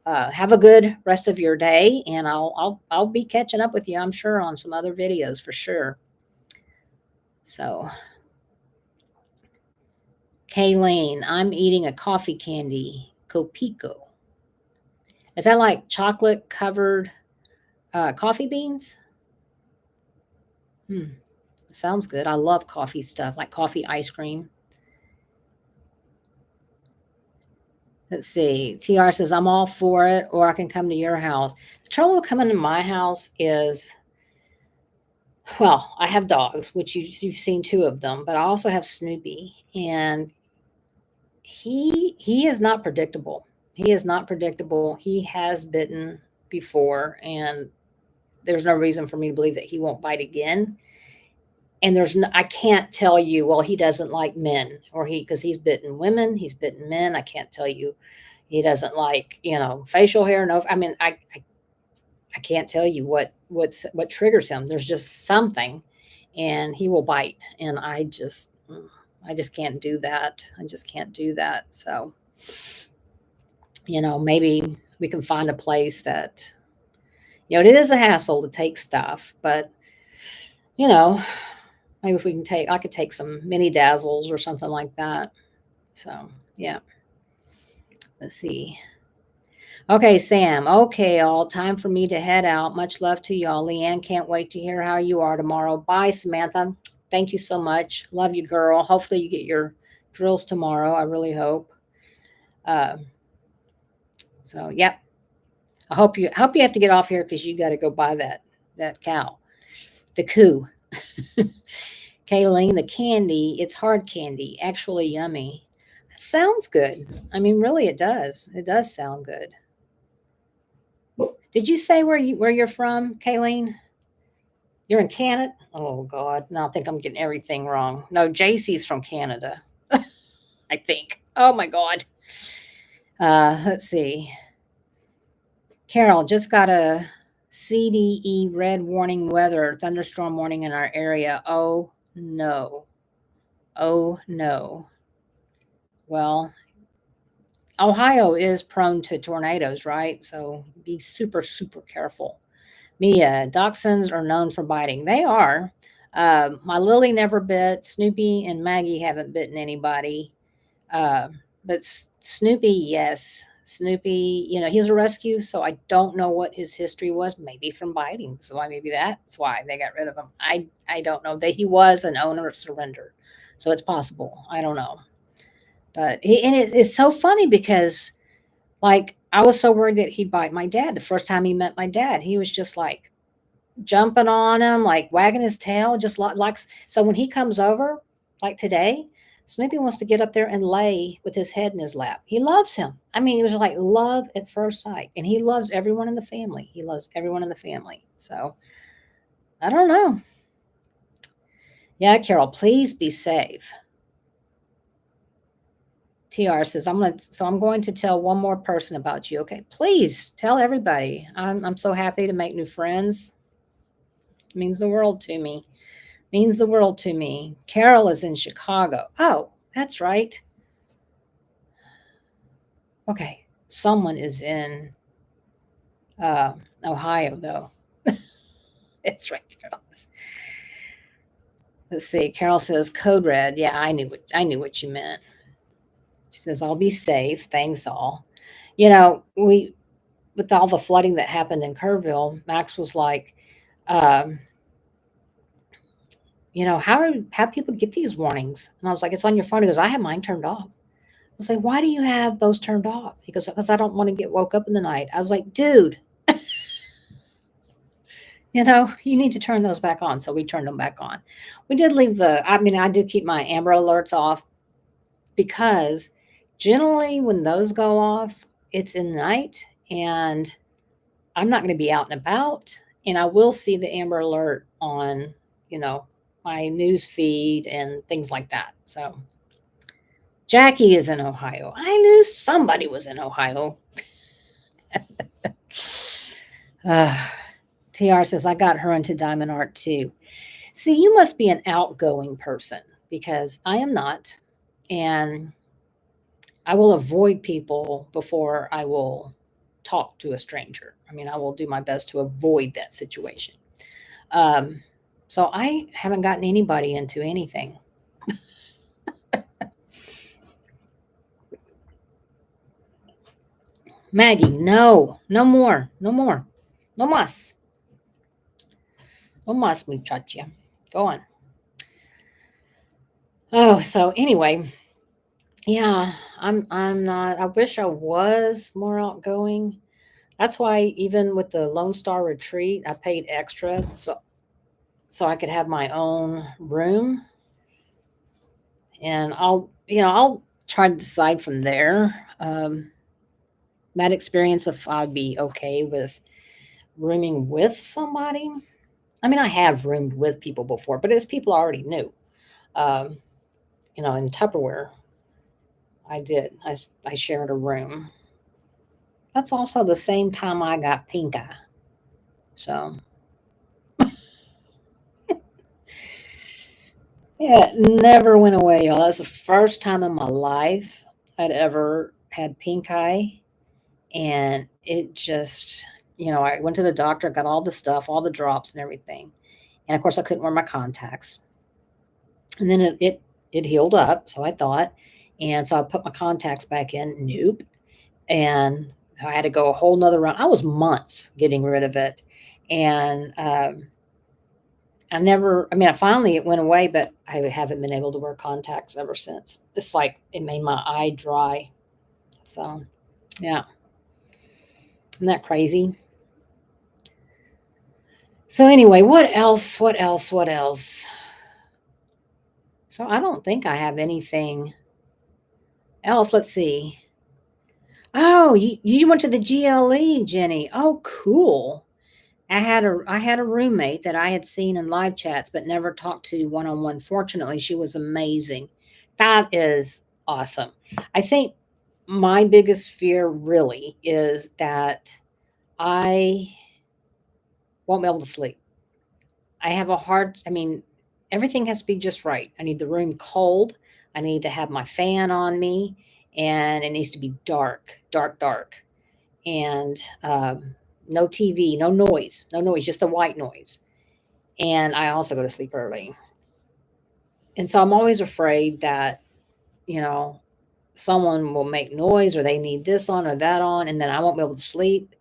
Have a good rest of your day, and I'll be catching up with you, I'm sure, on some other videos for sure. So, Kayleen, I'm eating a coffee candy, Copico. Is that like chocolate covered coffee beans? Sounds good. I love coffee stuff, like coffee ice cream. Let's see. TR says, I'm all for it, or I can come to your house. The trouble with coming to my house is, well, I have dogs, which you've seen two of them, but I also have Snoopy, and he is not predictable. He is not predictable. He has bitten before, and there's no reason for me to believe that he won't bite again. And I can't tell you, well, he doesn't like men, or because he's bitten women, he's bitten men. I can't tell you he doesn't like, facial hair. No, I mean, I can't tell you what triggers him. There's just something, and he will bite, and I just can't do that. I just can't do that. So, maybe we can find a place that, it is a hassle to take stuff, but maybe if I could take some mini dazzles or something like that. So, yeah. Let's see. Okay, Sam. Okay, all. Time for me to head out. Much love to y'all. Leanne, can't wait to hear how you are tomorrow. Bye, Samantha. Thank you so much. Love you, girl. Hopefully you get your drills tomorrow. I really hope. So, yep. I hope you have to get off here because you got to go buy that cow, the coo. Kayleen, the candy. It's hard candy. Actually, yummy. Sounds good. I mean, really, it does. It does sound good. Did you say where you're from, Kayleen? You're in Canada? Oh God. No, I think I'm getting everything wrong. No, JC's from Canada. I think. Oh my God. Let's see. Carol, just got a CDE red warning weather, thunderstorm warning in our area. Oh no. Oh no. Well, Ohio is prone to tornadoes, right? So be super, super careful. Mia, dachshunds are known for biting. They are. My Lily never bit. Snoopy and Maggie haven't bitten anybody. But Snoopy, yes. Snoopy, he's a rescue, so I don't know what his history was. Maybe from biting. So maybe that's why they got rid of him. I don't know. He was an owner surrender. So it's possible. I don't know. But it's so funny because, like, I was so worried that he'd bite my dad. The first time he met my dad, he was just like jumping on him, like wagging his tail, just like. So when he comes over, like today, Snoopy wants to get up there and lay with his head in his lap. He loves him. I mean, it was like love at first sight, and he loves everyone in the family. He loves everyone in the family. So I don't know. Yeah, Carol, please be safe. TR says, I'm going to tell one more person about you. Okay, please tell everybody. I'm so happy to make new friends. It means the world to me. Means the world to me. Carol is in Chicago. Oh, that's right. Okay. someone is in uh, Ohio, though. It's right here. Let's see. Carol says code red. Yeah, I knew what you meant. She says I'll be safe. Thanks all. We with all the flooding that happened in Kerrville, Max was like, um, how people get these warnings? And I was like, it's on your phone. He goes, I have mine turned off. I was like, why do you have those turned off? He goes, because I don't want to get woke up in the night. I was like, dude, you need to turn those back on. So we turned them back on. We did leave I do keep my Amber Alerts off because generally when those go off, it's in the night and I'm not going to be out and about. And I will see the Amber Alert on, you know, my news feed and things like that. So Jackie is in Ohio. I knew somebody was in Ohio. uh, TR says, I got her into diamond art too. See, you must be an outgoing person because I am not. And I will avoid people before I will talk to a stranger. I mean, I will do my best to avoid that situation. Um, so I haven't gotten anybody into anything. Maggie, no, no more, no more, no más, no más, muchacha. Go on. Oh, so anyway, yeah, I'm not. I wish I was more outgoing. That's why even with the Lone Star retreat, I paid extra so I could have my own room, and I'll try to decide from there. That experience if I'd be okay with rooming with somebody. I mean, I have roomed with people before, but it's people I already knew. Um, in Tupperware, I did. I shared a room. That's also the same time I got pink eye. So, yeah, it never went away, y'all. That's the first time in my life I'd ever had pink eye. And it just, I went to the doctor, got all the stuff, all the drops and everything. And of course, I couldn't wear my contacts. And then it healed up, so I thought. And so I put my contacts back in. Nope. And I had to go a whole nother round. I was months getting rid of it. And I finally it went away, but I haven't been able to wear contacts ever since. It's like it made my eye dry. So, yeah. Isn't that crazy? So, anyway, what else? What else? What else? So, I don't think I have anything else. Let's see. Oh, you went to the GLE, Jenny. Oh, cool. I had a roommate that I had seen in live chats but never talked to one on one. Fortunately, she was amazing. That is awesome. I think my biggest fear really is that I won't be able to sleep. I have a hard I mean, everything has to be just right. I need the room cold. I need to have my fan on me, and it needs to be dark, dark, dark. And no TV, no noise, just the white noise. And I also go to sleep early. And so I'm always afraid that, you know, someone will make noise or they need this on or that on, and then I won't be able to sleep.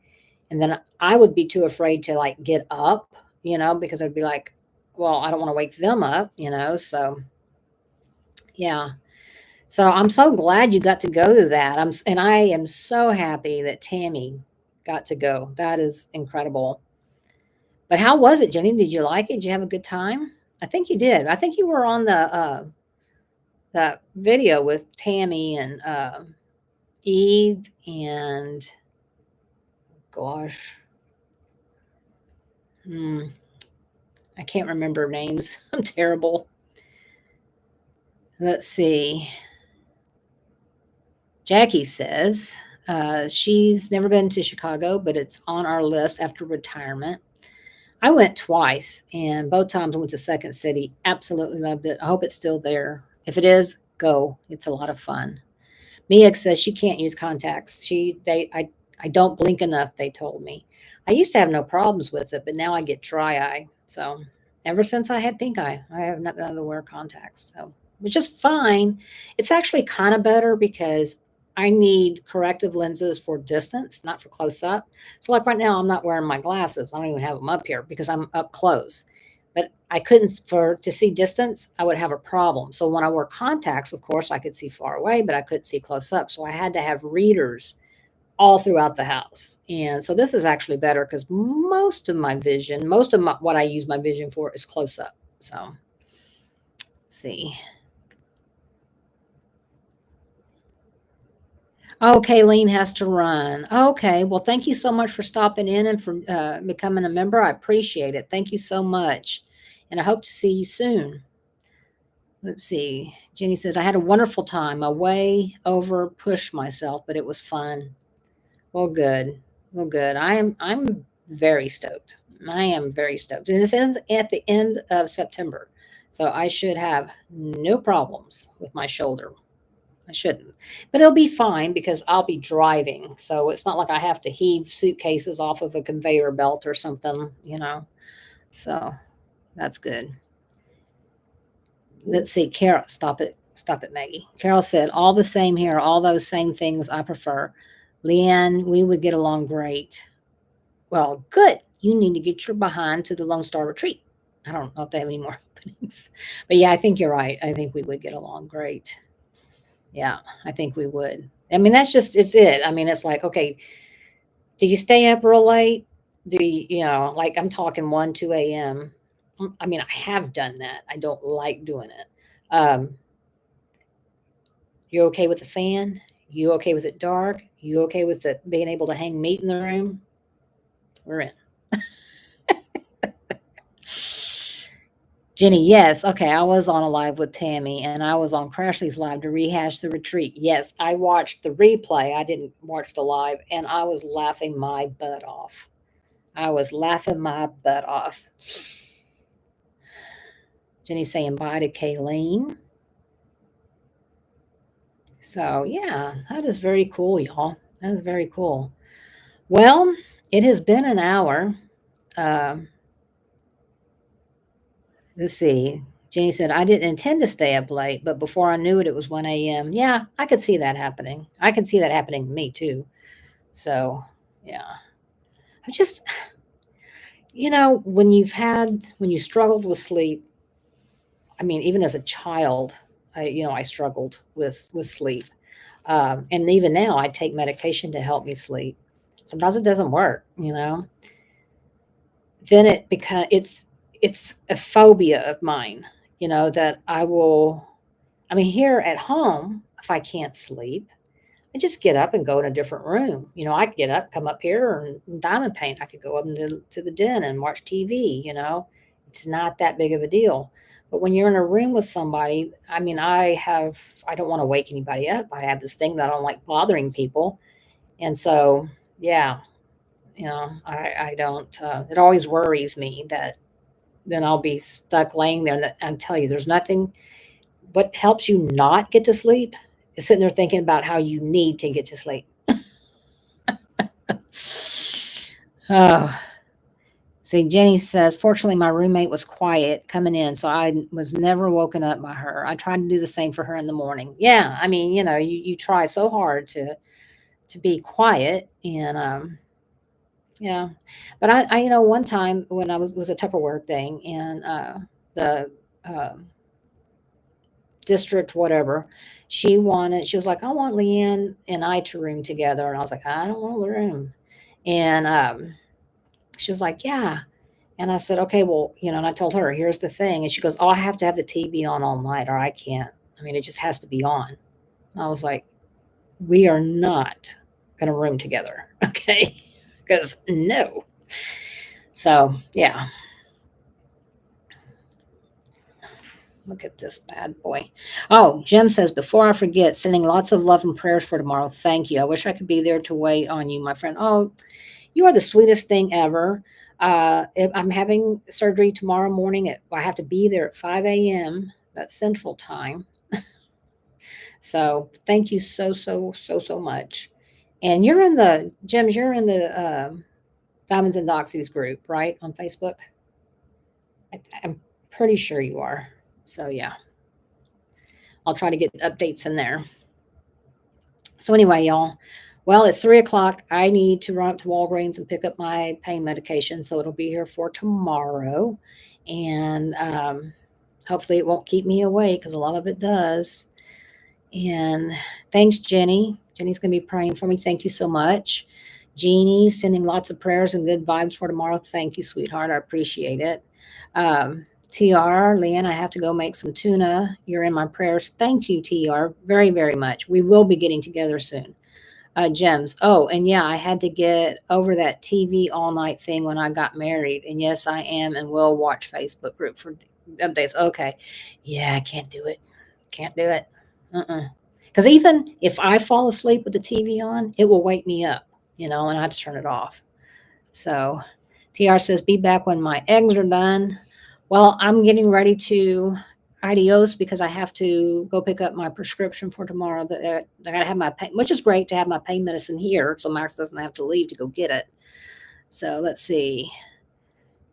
And then I would be too afraid to like get up, because I'd be like, well, I don't want to wake them up. So yeah. So I'm so glad you got to go to that. And I am so happy that Tammy got to go. That is incredible. But how was it, Jenny? Did you like it? Did you have a good time? I think you did. I think you were on the video with Tammy and Eve and gosh, hmm, I can't remember names. I'm terrible. Let's see. Jackie says she's never been to Chicago, but it's on our list after retirement. I went twice, and both times I went to Second City. Absolutely loved it. I hope it's still there. If it is, go. It's a lot of fun. Mia says she can't use contacts. I don't blink enough, they told me. I used to have no problems with it, but now I get dry eye. So ever since I had pink eye, I have not been able to wear contacts. So which is fine. It's actually kind of better because I need corrective lenses for distance, not for close up. So like right now, I'm not wearing my glasses. I don't even have them up here because I'm up close. But I couldn't for to see distance, I would have a problem. So when I wore contacts, of course, I could see far away, but I couldn't see close up. So I had to have readers all throughout the house. And so this is actually better because most of my vision, most of what I use my vision for is close up. So let's see. Oh, Kayleen has to run. Okay. Well, thank you so much for stopping in and for becoming a member. I appreciate it. Thank you so much. And I hope to see you soon. Let's see. Jenny says, I had a wonderful time. I way over pushed myself, but it was fun. Well, good. Well, good. I'm very stoked. I am very stoked. And it's at the end of September. So I should have no problems with my shoulder. I shouldn't. But it'll be fine because I'll be driving. So it's not like I have to heave suitcases off of a conveyor belt or something. So that's good. Let's see, Carol, stop it, Maggie. Carol said, all the same here, all those same things I prefer. Leanne, we would get along great. Well, good. You need to get your behind to the Lone Star Retreat. I don't know if they have any more openings. But yeah, I think you're right. I think we would get along great. Yeah, I think we would. I mean, it's it. I mean, it's like, okay, do you stay up real late? Do like I'm talking 1, 2 a.m. I mean, I have done that. I don't like doing it. Um, you okay with the fan? You okay with it dark? You okay with it being able to hang meat in the room? We're in. Jenny, yes. Okay, I was on a live with Tammy and I was on Crashly's live to rehash the retreat. Yes, I watched the replay. I didn't watch the live and I was laughing my butt off. I was laughing my butt off. Jenny saying bye to Kayleen. So, yeah, that is very cool, y'all. That is very cool. Well, it has been an hour. Um, let's see. Jenny said, I didn't intend to stay up late, but before I knew it, it was 1 a.m. Yeah, I could see that happening. I could see that happening to me too. So, yeah. I just, when you struggled with sleep, I mean, even as a child, I struggled with sleep. And even now, I take medication to help me sleep. Sometimes it doesn't work. Then it's a phobia of mine, that I mean, here at home, if I can't sleep, I just get up and go in a different room. I could get up, come up here and diamond paint. I could go up to the den and watch TV. It's not that big of a deal. But when you're in a room with somebody, I mean, I don't want to wake anybody up. I have this thing that I don't like bothering people. And so, yeah, I don't, it always worries me that then I'll be stuck laying there. And I tell you, there's nothing, what helps you not get to sleep is sitting there thinking about how you need to get to sleep. Oh, see, Jenny says, fortunately, my roommate was quiet coming in, so I was never woken up by her. I tried to do the same for her in the morning. Yeah, I mean, you try so hard to be quiet, and yeah. But one time when I was a Tupperware thing, and the uh, district, whatever, she was like, I want Leanne and I to room together, and I was like, I don't want to room, and she was like, yeah. And I said, okay, well, and I told her, here's the thing. And she goes, oh, I have to have the TV on all night or I can't. I mean, it just has to be on. And I was like, we are not going to room together. Okay. Because no. So, yeah. Look at this bad boy. Oh, Jim says, before I forget, sending lots of love and prayers for tomorrow. Thank you. I wish I could be there to wait on you, my friend. Oh, you are the sweetest thing ever. I'm having surgery tomorrow morning. I have to be there at 5 a.m. That's Central Time. So thank you so much. And you're in the Gems, you're in the Diamonds and Doxies group, right? On Facebook. I'm pretty sure you are. So yeah, I'll try to get updates in there. So anyway, y'all, well, it's 3 o'clock. I need to run up to Walgreens and pick up my pain medication, so it'll be here for tomorrow, and hopefully it won't keep me awake because a lot of it does. And thanks, Jenny. Jenny's going to be praying for me. Thank you so much. Jeannie, sending lots of prayers and good vibes for tomorrow. Thank you, sweetheart. I appreciate it. TR, Leanne, I have to go make some tuna. You're in my prayers. Thank you, TR, very, very much. We will be getting together soon. Gems. Oh, and yeah, I had to get over that TV all night thing when I got married. And yes, I am and will watch Facebook group for updates. Okay. Yeah, I can't do it. Can't do it. Because even if I fall asleep with the TV on, it will wake me up, and I have to turn it off. So TR says, be back when my eggs are done. Well, I'm getting ready to adios because I have to go pick up my prescription for tomorrow. I got to have my pain, which is great to have my pain medicine here, so Max doesn't have to leave to go get it. So let's see.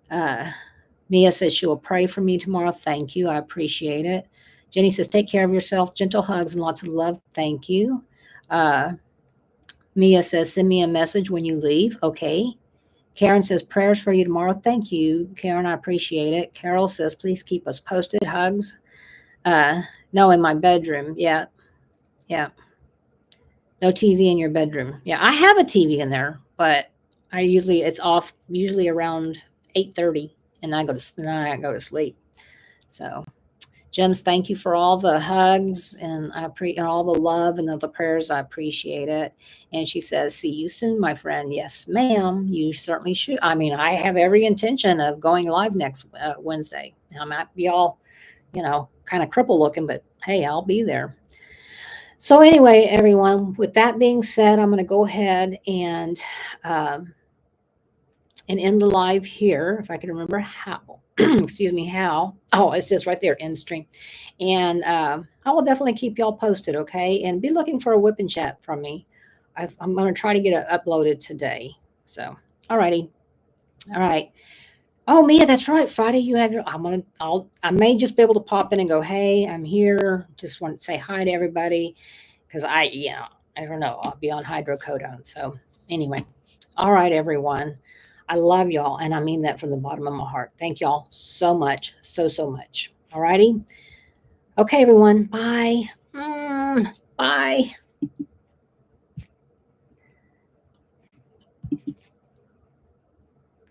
Mia says she will pray for me tomorrow. Thank you. I appreciate it. Jenny says, take care of yourself. Gentle hugs and lots of love. Thank you. Mia says, send me a message when you leave. Okay. Karen says, prayers for you tomorrow. Thank you, Karen. I appreciate it. Carol says, please keep us posted. Hugs. No, in my bedroom. Yeah. Yeah. No TV in your bedroom. Yeah, I have a TV in there, but it's off usually around 8:30 and I go to sleep. So Gems, thank you for all the hugs and and all the love and the prayers. I appreciate it. And she says, see you soon, my friend. Yes, ma'am. You certainly should. I mean, I have every intention of going live next Wednesday. I might be all, kind of cripple looking, but hey, I'll be there. So anyway, everyone, with that being said, I'm going to go ahead um, and end the live here, if I can remember how. Excuse me, how. Oh, it's just right there, end stream. And I will definitely keep y'all posted, okay? And be looking for a whip and chat from me. I'm going to try to get it uploaded today. So, all righty. All right. Oh, Mia, that's right. Friday, you have I may just be able to pop in and go, hey, I'm here. Just want to say hi to everybody because I don't know. I'll be on hydrocodone. So, anyway, all right, everyone. I love y'all, and I mean that from the bottom of my heart. Thank y'all so much, so much. All righty. Okay, everyone. Bye. Bye.